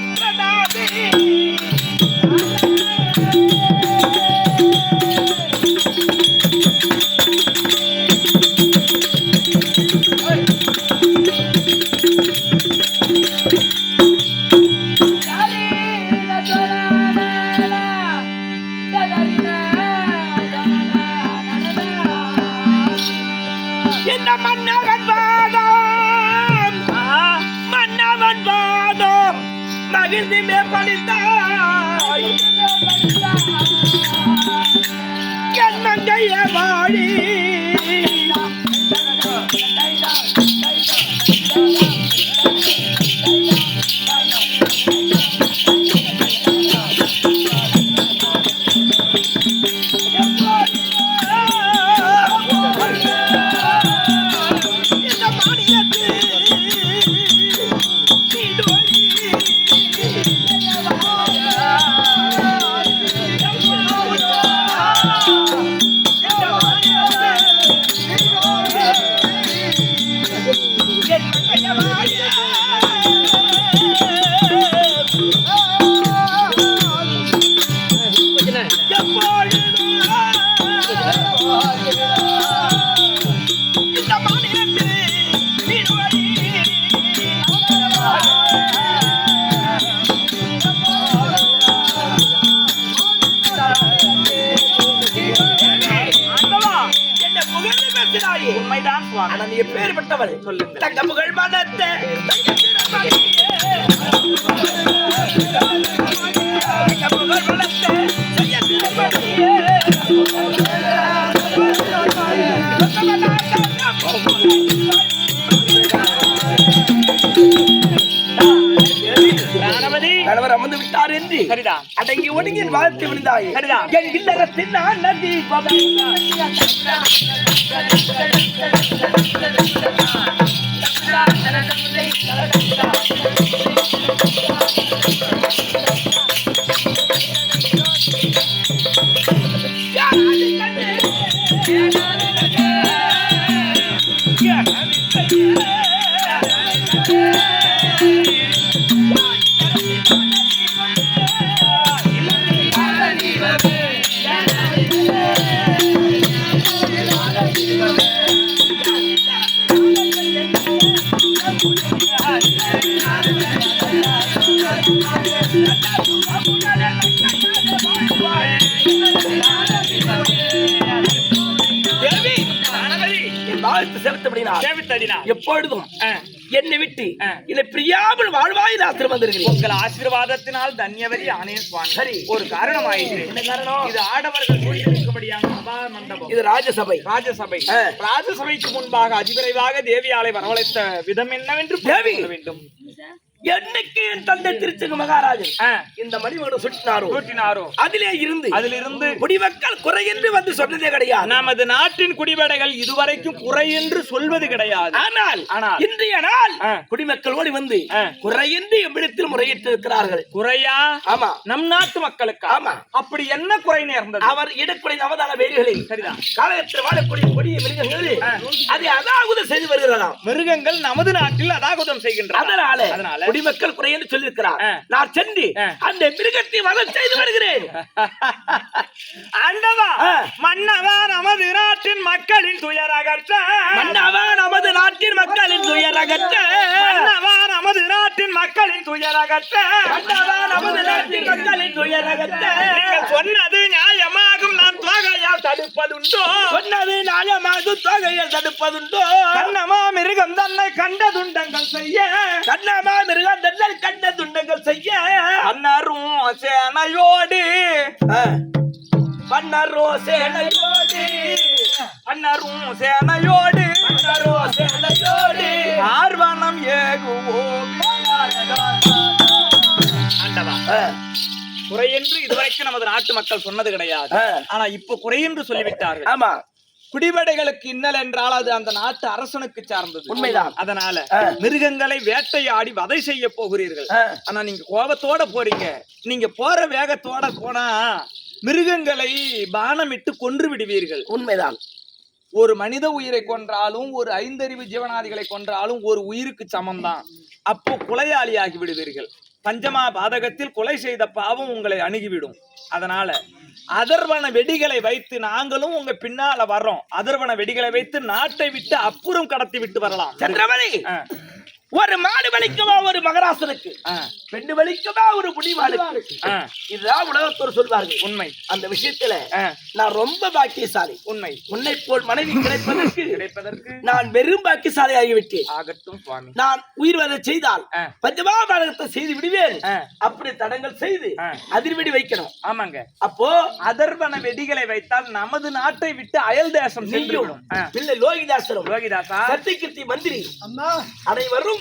இந்த மன்னவன் வாதம் மன்னவன் வாதம் மகிழ்ந்து மேற்படித்தாய் என் மங்கைய வாழி உண்மைதான் சுவாமி. நீ எப்பேற்பட்டவள் சொல்லுங்க. தங்க புகழ் மனத்தை கணவர் அமர்ந்து விட்டார் என்று சரிதான் அடங்கி ஒடுங்கி வாழ்த்து விழுந்தாய். சரிதான் என் இல்லறத்தின் நதி எப்பொழுதும் என்னை விட்டு என்னை பிரியாமல் வாழ்வாயில் ஆசிரம் வந்திருக்கிறேன். உங்கள் ஆசீர்வாதத்தினால் தன்யவதி ஆனே சுவாமி. சரி, ஒரு காரணம் ஆயிற்று. என்ன காரணம்? இது ஆடவர்கள் கூடியிருக்கும்படியான சபா மண்டபம். இது ராஜசபை. ராஜசபை. ராஜசபைக்கு முன்பாக அதிவிரைவாக தேவியாலை வரவழைத்த விதம் என்னவென்று தேவி வேண்டும். என்னைக்கு என் தந்தை திருச்செங்க மகாராஜன் இந்த மணிமகுடம் சுட்டினாரோ அதிலிருந்து குடிமக்கள் குறை என்று வந்து சொன்னதே கிடையாது. நமது நாட்டின் குடிபடைகள் இதுவரைக்கும் குறை என்று சொல்வது கிடையாது. ஆனால் இன்றைய நாள் குடிமக்கள் ஓடி வந்து குறை என்று எவ்விடத்தில் முறையிட்டு இருக்கிறார்கள். குறையா? ஆமா, நம் நாட்டு மக்களுக்கு. ஆமா. அப்படி என்ன குறை நேர்ந்தது? அவர் இடக்குறை நவதான வேர்களை சரிதான் காலத்தில் வாழக்கூடிய கொடிய மிருகங்களே அது அதாகுதம் செய்து வருகிறதாம். மிருகங்கள் நமது நாட்டில் அதாகுதம் செய்கின்றன. அதனால குடிமக்கள் குறை என்று சொல்லியிருக்கிறார். நான் சென்று அந்த மிருகத்தை வதம் செய்து வருகிறேன். ஆண்டவா, மன்னவா நமது நாட்டின் மக்களின் துயரகற்ற, மன்னவா நமது நாட்டின் மக்களின் துயரகற்ற, மன்னவா நமது நாட்டின் மக்களின் துயரகற்ற, மன்னவா நமது நாட்டின் மக்களின் துயரகற்ற. நீங்கள் சொன்னது நியாயமாகும், நான் தொகையால் தடுப்பதுண்டோ? சொன்னது நியாயமாகும், தொகையால் தடுப்பதுண்டோ? கண்ணமா மிருகம் தன்னை கண்ட துண்டங்கள் செய்ய, கண்ணமா மிருகம் தன்னை கண்ட துண்டங்கள் செய்ய, அன்னரும் சேனையோடு பன்னரோ சேனையோடு அன்னரும் சேனையோடு பன்னரோ சேனையோடு ஆர்வனம் ஏகுவோம். ஆண்டவா, குறையென்று இதுவரைக்கும் நமது நாட்டு மக்கள் சொன்னது கிடையாது. ஆனா இப்ப குறையென்று சொல்லிவிட்டார்கள். ஆமா, குடிபடைகளுக்கு இன்னல் என்றால் அது அந்த நாட்டு அரசனுக்கு சார்ந்தது. உண்மைதான். அதனால மிருகங்களை வேட்டையாடி வதை செய்ய போகிறீர்கள். ஆனா நீங்க கோபத்தோட போறீங்க. நீங்க போற வேகத்தோட போனா மிருகங்களை பானமிட்டு கொன்று விடுவீர்கள். உண்மைதான். ஒரு மனித உயிரை கொன்றாலும் ஒரு ஐந்தறிவு ஜீவனாதிகளை கொன்றாலும் ஒரு உயிருக்கு சமம்தான். அப்போ கொலையாளி ஆகி விடுவீர்கள். பஞ்சமா பாதகத்தில் கொலை செய்த பாவம் உங்களை அணுகிவிடும். அதனால அதர்வன வெடிகளை வைத்து நாங்களும் உங்க பின்னால வர்றோம். அதர்வன வெடிகளை வைத்து நாட்டை விட்டு அப்புறம் கடத்தி விட்டு வரலாம். சந்திரமணி, ஒரு மாடு வலிக்குமா ஒரு மகராசனுக்கு, பெண்ணு வலிக்குமா ஒரு குடிமாளுக்கு, இதுதான் உலகத்தோர் சொல்வார்கள். உண்மை. அந்த விஷயத்துல நான் ரொம்ப பாக்கியசாலி. உண்மை. உன்னை போல் மனைவி கிடைப்பதற்கு நான் வெறும் பாக்கியசாலி ஆகிவிட்டேன். ஆகட்டும் சுவாமி. நான் உயிர் வதை செய்தால் பஞ்சமா பாதகத்தை செய்து விடுவேன். அப்படி தடங்கள் செய்து அதிர்வெடி வைக்கணும். ஆமாங்க. அப்போ அதர்வன வெடிகளை வைத்தால் நமது நாட்டை விட்டு அயல் தேசம் சென்றுவிடும். பிள்ளை லோகிதாசரும் லோகிதாசா சத்தியகிருத்தி மந்திரி அனைவரும்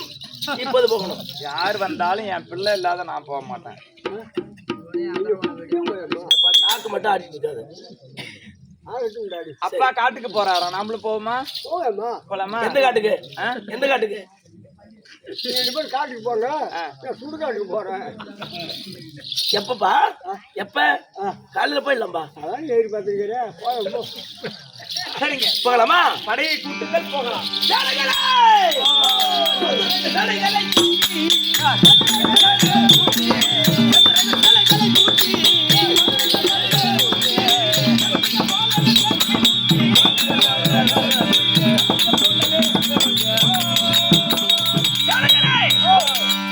இப்போது போகணும். யார் வந்தாலும் என் பிள்ளை இல்லாத நான் போக மாட்டேன். நாக்கு மட்டும் ஆடிட்டு இருக்காது. அப்பா காட்டுக்கு போறாரா? நாமளும் போவோமா? போலாமா? எந்த காட்டுக்கு? எந்த காட்டுக்கு? காட்டுக்கு போங்க. சுடுகாட்டுக்கு போறேன். எப்பப்பா? எப்ப? காலையில போயிடலாம்பா. அதான் ஏறி பார்த்துக்கிறேன். சரிங்க, போகலாமா? படையை கூட்டுங்கள், போகலாம்.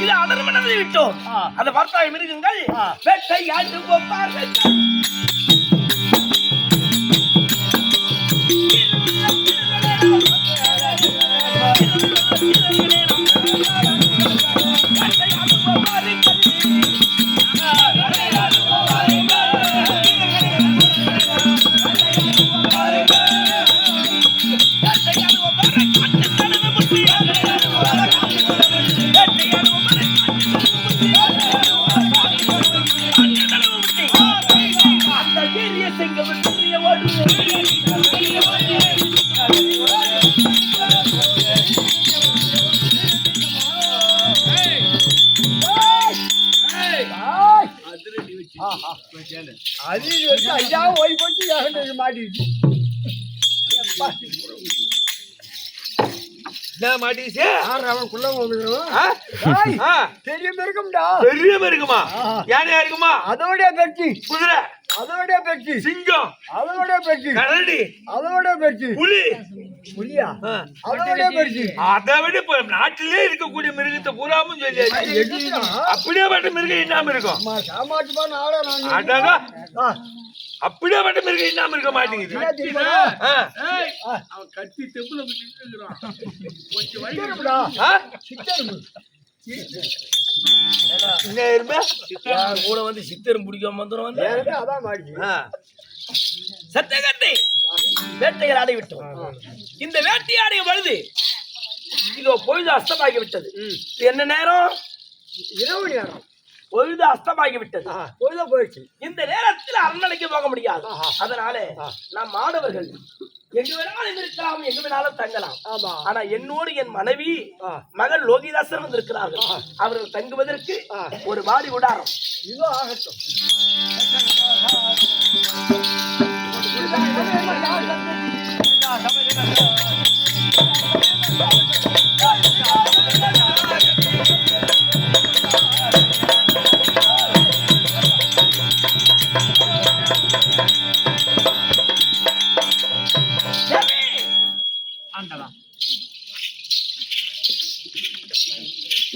இது அதர்மனதை விட்டோம். அந்த வார்த்தாய் மிருகங்கள் வேட்டை ஆண்டு போப்பார்கள். ஐயா ஓய் போட்டு மாட்டிடுச்சு. மாட்டிச்சு அவனுக்குள்ள பெரிய மிருகம்டா. பெரிய இருக்குமா? யானையா இருக்குமா? அதோட பெட்டி குதிரை, அதோட பெட்டி சிங்கம், அதோட பெட்டி கரடி, அதோட பெட்டி புலி, புலியா அதோட பெட்டி. அதை விட இப்ப நாட்டிலே இருக்கக்கூடிய மிருகத்தை பூராமும் சொல்லி அப்படியே பட்ட மிருகம் இல்லாம இருக்கும். சாமாட்டுமா நாளா நான் அதான் அப்படியே பட்ட மிருகம் இல்லாம இருக்க மாட்டேங்குது. அவன் கட்டி தெப்புல கூட வந்து சித்தரும் பிடிக்காம வந்துடும் வந்து அதான் மாட்டி சத்தியகத்தை வேட்டையாடி விட்டோம். இந்த வேட்டையாடிய பொழுது இதோ பொழுது அஸ்தமாகி விட்டது. என்ன நேரம்? இரவு நேரம் பொழுது அஸ்தமாகி விட்டது. பொழுத போயிடுச்சு. இந்த நேரத்தில் அரண்மனைக்கு போக முடியாது. அதனால நம் மாணவர்கள் எங்கு வேணாலும் இருக்கலாம், எங்கு வேணாலும் தங்கலாம். ஆனா என்னோடு என் மனைவி மகள் லோகிதாசன் வந்திருக்கிறார்கள். அவர்கள் தங்குவதற்கு ஒரு மாடி விடாரம். இதோ ஆகட்டும்.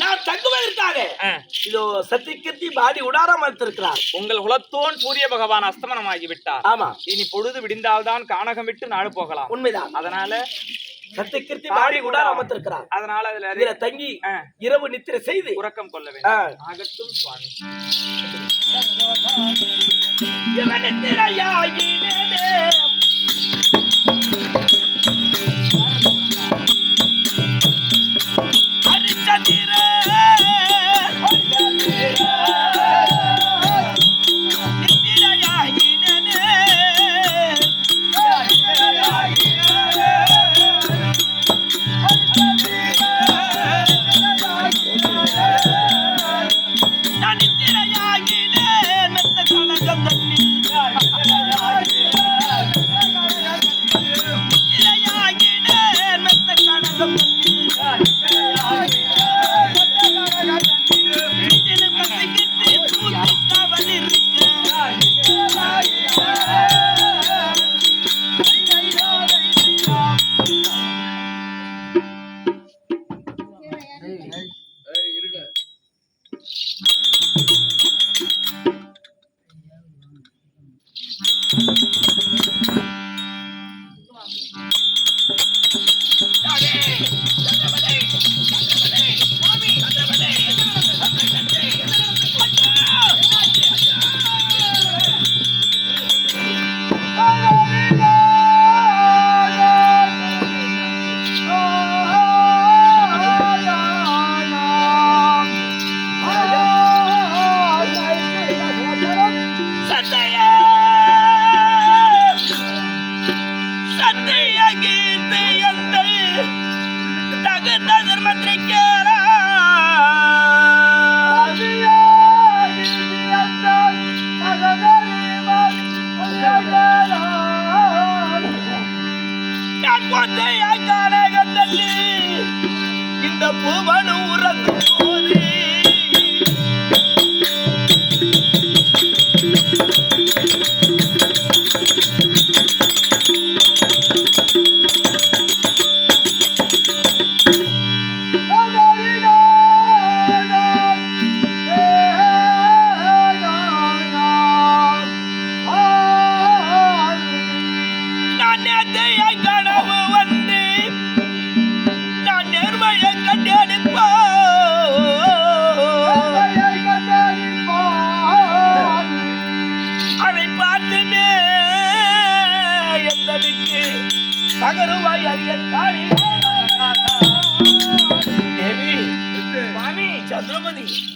நான் தங்குவதற்காக இதோ சத்தியகத்தி பாடி உடாரம் வைத்திருக்கிறார். உங்கள் குலத்தோன் சூரிய பகவான் அஸ்தமனமாகி விட்டார். ஆமா, இனி பொழுது விடிந்தால்தான் கானகம் விட்டு நாடு போகலாம். உண்மைதான். அதனால சத்தியகத்தி பாடி உடாரம் வைத்திருக்கிறார். அதனால அதுல தங்கி இரவு நித்திரை செய்து உறக்கம் கொள்ள வேண்டும். ஆகட்டும் சுவாமி. இந்த பூவனு உறங்கும் போது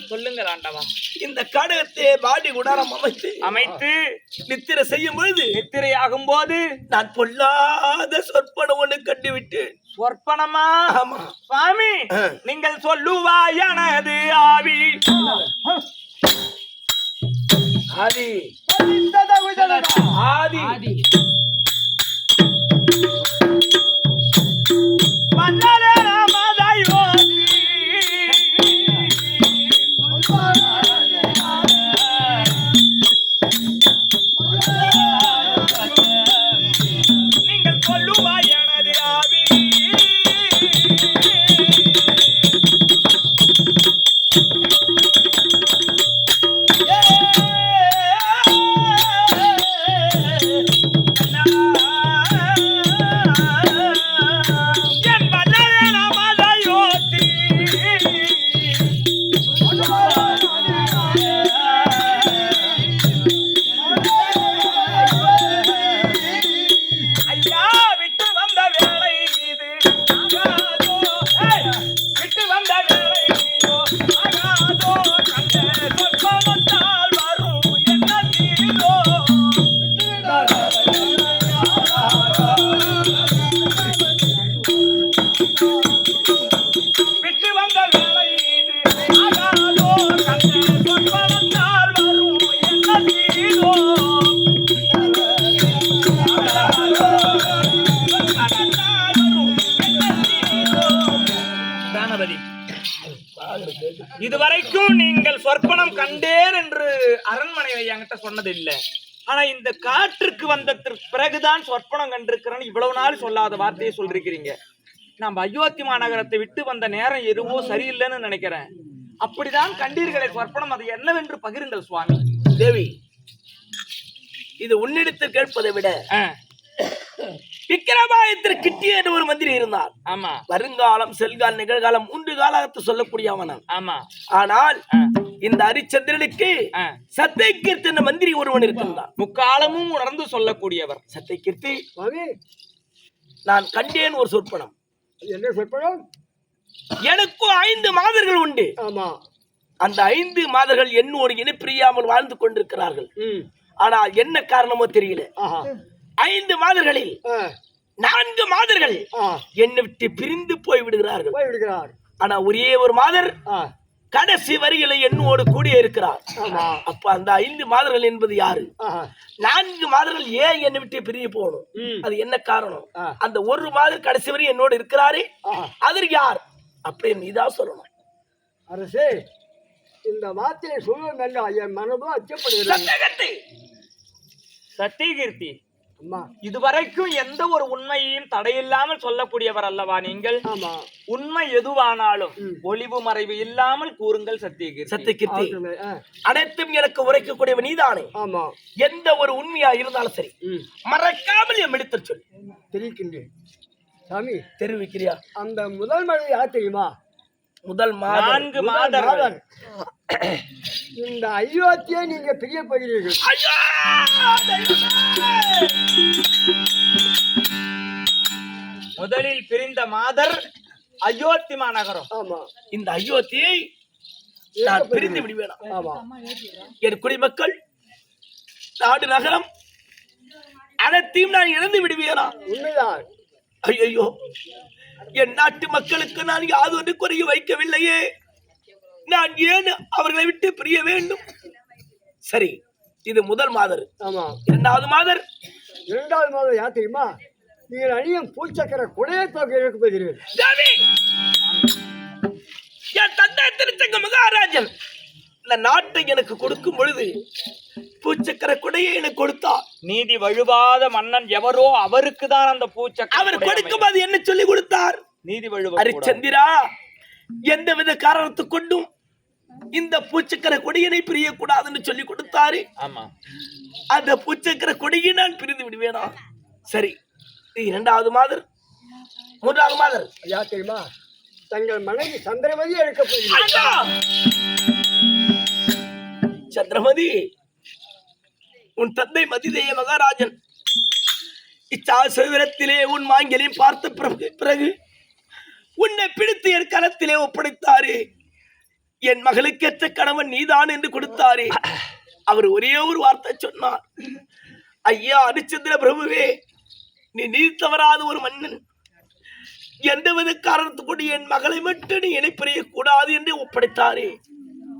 சொல்லுங்கள் ஆண்டவா. இந்த கடகத்தை பாடி குடாரம் அமைத்து நித்திரை செய்யும் பொழுது, நித்திரையாகும் போது நான் பொல்லாத சொற்பனம் ஒண்ணு கண்டுவிட்டு. சொற்பனமா? ஆமா சுவாமி, நீங்கள் சொல்லுவாயனது ஆவி ஆதி ஆதி மன்னரே ராமதாயோதி நீங்கள் சொல்லுவாயனது ஆவி அரண்மனை என்கிட்ட சொன்னது இல்ல. ஆனா இந்த காற்றுக்கு வந்ததற்கு பிறகுதான் சொற்பனம் கண்டிருக்கிறேன்னு இவ்வளவு நாள் சொல்லாத வார்த்தையை சொல்லிருக்கிறீங்க. நம்ம அயோத்தி மாநகரத்தை விட்டு வந்த நேரம் எதுவும் சரியில்லைன்னு நினைக்கிறேன். அப்படிதான் கண்டீர்களை சொற்பனம், அது என்னவென்று பகிருங்கள் சுவாமி. தேவி, இது உன்னிடத்தில் கேட்பதை விட விக்கிரமாயத்தில் கிட்டிய என்று ஒரு மந்திரி இருந்தார். ஆமா, வருங்காலம், செல்காலம், நிகழ்காலம் 3 காலத்தை சொல்லக்கூடிய அவன். ஆமா, ஆனால் இந்த ஹரிச்சந்திரனுக்கு சத்தியகீர்த்தி என்ற மந்திரி ஒருவன் இருக்கின்றான். முக்காலமும் உணர்ந்து சொல்லக்கூடியவர். சத்தியகீர்த்தி, நான் கண்டேன் ஒரு சொற்பனம். என்ன சொற்பனம்? எனக்கு 5 மாதர்கள் உண்டு. ஆமா, அந்த 5 மாதர்கள் என்னோடு இணைப்பிரியாமல் வாழ்ந்து கொண்டிருக்கிறார்கள். ஆனால் என்ன காரணமோ தெரியல. 5 மாதர்களில் 4 மாதர்கள் என்னை விட்டு பிரிந்து போய் விடுகிறார்கள். ஆனா ஒரே ஒரு மாதர் கடைசி வரிகளை என்னோடு கூடிய இருக்கிறார். அப்ப அந்த 5 மாதர்கள் என்பது யாரு? 4 மாதர்கள் ஏன் என்னை விட்டு பிரிய போகணும்? அது என்ன காரணம்? அந்த ஒரு மாதர் கடைசி வரை என்னோடு இருக்கிறாரு, அதற்கு யார் அப்படின்னு நீதான் சொல்லணும். அரசே, இந்த வார்த்தையை சொல்லுவது என் மனதும் அச்சப்படுகிறது. சத்தியகீர்த்தி, இதுவரைக்கும் எந்த ஒரு உண்மையையும் தடையில்லாமல் சொல்லக்கூடியவர் அல்லவா நீங்கள்? உண்மை எதுவானாலும் ஒளிவு மறைவு இல்லாமல் கூறுங்கள் சத்தியகீர்த்தி. சத்தியகீர்த்தி, அனைத்தும் எனக்கு உரைக்கக்கூடியவ நீதானே. எந்த ஒரு உண்மையா இருந்தாலும் சரி, மறக்காமல் என் எடுத்து சொல். தெரிவிக்கின்றேன் சாமி. தெரிவிக்கிறியா? அந்த முதல் மழை யார் தெரியுமா? முதல் 4 மாதர். இந்த அயோத்தியை நீங்க பிரியப்படுகிறீர்கள். முதலில் பிரிந்த மாதர் அயோத்தி மாநகரம். ஆமா, இந்த அயோத்தியை நான் பிரிந்து விடுவேனா? ஆமா, என் குடிமக்கள், நாடு, நகரம் அனைத்தையும் நான் இழந்து விடுவேனா? உண்மைதான். ஐயோ, என் நாட்டு மக்களுக்கு நான் யாதொரு குறைய வைக்கவில்லையே, நான் ஏன் அவர்களை விட்டு பிரிய வேண்டும்? சரி, இது முதல் மாதர். ஆமா, 2வது மாதர். 2வது மாதர் யார் தெரியுமா? நீங்கள் அணியும் பூச்சக்கர குடையை தோக்க இழக்க போகிறீர்கள். என் தந்தை திருச்சங்க மகாராஜன் இந்த நாட்டை எனக்கு கொடுக்கும் பொழுது பூச்சக்கர குடையை எனக்கு கொடுத்தார். நீதி வழுவாத மன்னன் எவரோ அவருக்கு தான் அந்த பூச்சக்கர. அவர் கொடுக்கும் அது என்ன சொல்லி கொடுத்தார்? நீதி வழுவ. ஹரிச்சந்திரா, எந்தவித காரணத்தை கொண்டும் இந்த பூச்சக்கர கொடியினை பிரியக்கூடாதுன்னு சொல்லி கொடுத்தாரு. ஆமா, அந்த பூச்சக்கர கொடியை நான் பிரிந்து விடுவேனா? சரி, 2வது மாதர். 3வது மாதர் யார் தெரியுமா? தங்கள் மனைவி சந்திரமதி எடுக்க போகிறீர்கள். சந்திரமதி, உன் தந்தை மதிதேய மகாராஜன் இச்சாசவிரத்திலே உன் மாங்கலியம் பார்த்த பிறகு உன்னை பிடித்து என் களத்திலே ஒப்படைத்தாரு. என் மகளுக்கேற்ற கணவன் நீதான் என்று கொடுத்தாரு. அவர் ஒரே ஒரு வார்த்தை சொன்னார், ஐயா ஹரிச்சந்திர பிரபுவே, நீ தவறாத ஒரு மன்னன், எந்தவித காரணத்துக்கு என் மகளை மட்டும் நீ இணைப்பிரிய கூடாது என்று ஒப்படைத்தாரே.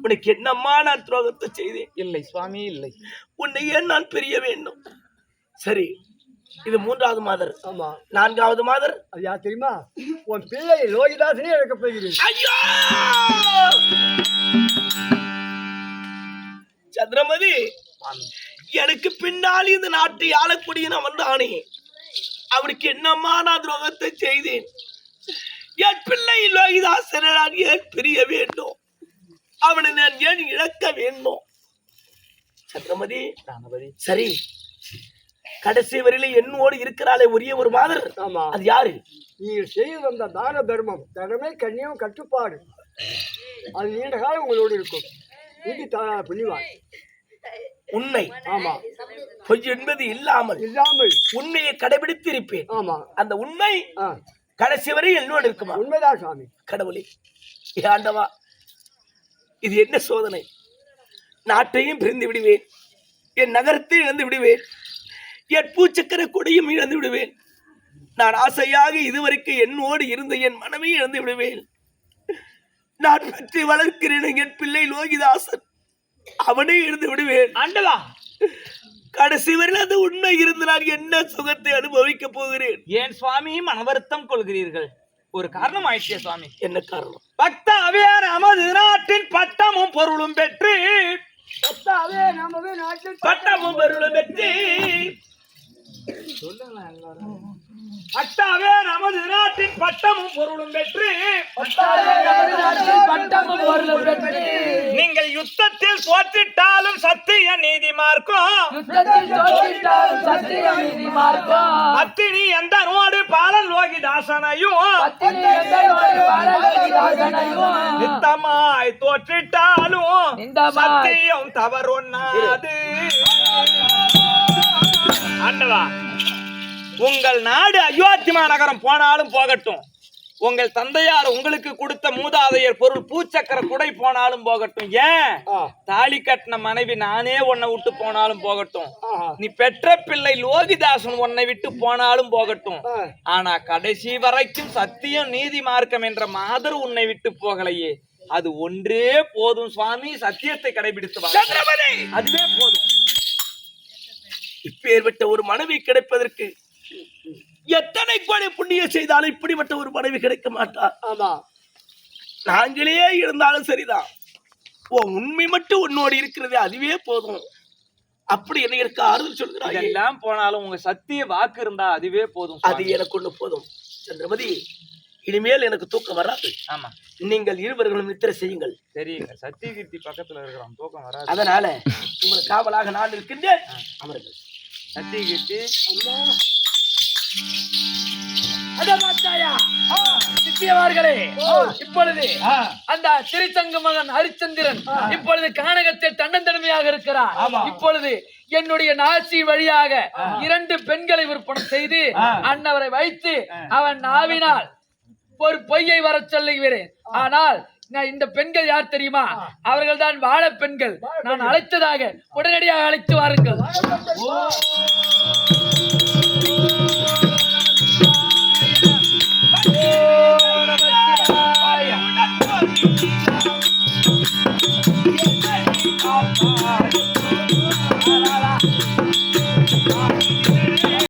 உனக்கு என்னம்மா நான் துரோகத்தை செய்தேன்? இல்லை சுவாமி, இல்லை. உன்னை ஏன் நான் பிரிய வேண்டும்? சரி, இது 3வது மாதர். ஆமா, 4வது மாதர் அது யார் தெரியுமா? உன் பிள்ளை லோகிதாசனே எடுக்க போகிறீர்கள். ஐயோ சந்திரமதி, எனக்கு பின்னால் இந்த நாட்டை ஆளக்கூடிய அவன் தானே. அவனுக்கு என்னம்மா நான் துரோகத்தை செய்தேன்? என் பிள்ளை லோகிதாசனை நான் ஏன் பிரிய வேண்டும்? அவனை நான் ஏன் இழக்க வேண்டும்? சந்திரமதி, சரி, கடைசி வரையில என்னோடு இருக்கிறாளே ஒரே ஒரு மாதர். ஆமா, அது யாரு? நீங்கள் செய்து வந்த தான தர்மம், கடமை, கண்ணியம், கட்டுப்பாடு, அது நீண்ட காலம் உங்களோடு இருக்கும். நீதி தான புண்ணியவான். உண்மை. ஆமா, பொய் என்பது இல்லாமல் உண்மையை கடைபிடித்து இருப்பேன். ஆமா, அந்த உண்மை கடைசி வரை என்னோடு இருக்குமா? உண்மைதான் சுவாமி. கடவுளே, ஆண்டவா, இது என்ன சோதனை? நாட்டையும் பிரிந்து விடுவேன், என் நகரத்தை இழந்து விடுவேன், என் பூச்சக்கர கொடியும் இழந்து விடுவேன். நான் ஆசையாக இதுவரைக்கும் என்னோடு இருந்த என் மனைவியை இழந்து விடுவேன். நான் பற்றி வளர்க்கிறேன் என் பிள்ளை லோகிதாசன், அவனே இழந்து விடுவேன். ஆண்டவா, கடைசி வரை அது உண்மை இருந்து நான் என்ன சுகத்தை அனுபவிக்க போகிறேன்? ஏன் சுவாமி மனவருத்தம் கொள்கிறீர்கள்? ஒரு காரணம் ஆயிடுச்சே சுவாமி. என்ன காரணம்? பக்த அவையார் நமது நாட்டின் பட்டமும் பொருளும் பெற்று பத்தாவே நமது நாட்டில் பட்டமும் பொருளும் பெற்று பட்டாவே நமது நாட்டின் பட்டமும் பொருளும் பெற்று பட்டமும் பொருளும் பெற்று நீங்கள் யுத்தத்தில் தோற்றிட்டாலும் சத்திய நீதி மார்க்கம் அத்தினி எந்த நோடு பாலன் லோகிதாசனையும் நித்தமாய் தோற்றிட்டாலும் சத்தியம் தவறொன்னாது. ஆண்டவா, உங்கள் நாடு அயோத்தி மாநகரம் போனாலும் போகட்டும், உங்கள் தந்தையார் உங்களுக்கு கொடுத்த மூதாதையர் பொருள் பூச்சக்கர குடை போனாலும் போகட்டும், ஏன் தாலி கட்டின மனைவி நானே உன்னை விட்டு போனாலும் போகட்டும், நீ பெற்ற பிள்ளை லோகிதாசன் உன்னை விட்டு போனாலும் போகட்டும், ஆனா கடைசி வரைக்கும் சத்தியம் நீதி மார்க்கம் என்ற மாதர் உன்னை விட்டு போகலையே, அது ஒன்றே போதும் சுவாமி. சத்தியத்தை கடைபிடித்து சந்திரமதி, அதுவே போதும். இப்பேற்பட்ட ஒரு மனைவி கிடைப்பதற்கு எத்தனை கோடி புண்ணியம் செய்தாலும் இப்படிப்பட்ட ஒரு மனைவி கிடைக்க மாட்டார். ஆமா, நாங்களே இருந்தாலும் சரிதான், உண்மை மட்டும் உன்னோடு இருக்கிறது அதுவே போதும். அப்படி என்ன எனக்கு ஆறுதல் சொல்கிறாய். எல்லாம் போனாலும் உங்க சத்திய வாக்கு இருந்தா அதுவே போதும். அது எனக்கு ஒண்ணு போதும். சந்திரமதி, இனிமேல் எனக்கு தூக்கம் வராது. ஆமா, நீங்கள் இருவர்களும் நித்திரை செய்யுங்கள். தெரியுங்க, சத்தியகீர்த்தி பக்கத்துல இருக்கிறோம், தூக்கம் வராது. அதனால உங்களுக்கு காவலாக நான் இருக்கின்றேன். அமருங்கள். சத்தியகீர்த்தி நிச்சயமார்களே, இப்பொழுது அந்த திருச்சங்க மகன் ஹரிச்சந்திரன் இப்பொழுது கானகத்தில் தன்னந்தன்மையாக இருக்கிறார். இப்பொழுது என்னுடைய நாசி வழியாக 2 பெண்களை விற்பனை செய்து அன்னவரை வைத்து அவன் நாவினால் ஒரு பொய்யை வர சொல்லுகிறேன். ஆனால் இந்த பெண்கள் யார் தெரியுமா? அவர்கள் தான் வாழ பெண்கள். நான் அழைத்ததாக உடனடியாக அழைத்து வாருங்கள்.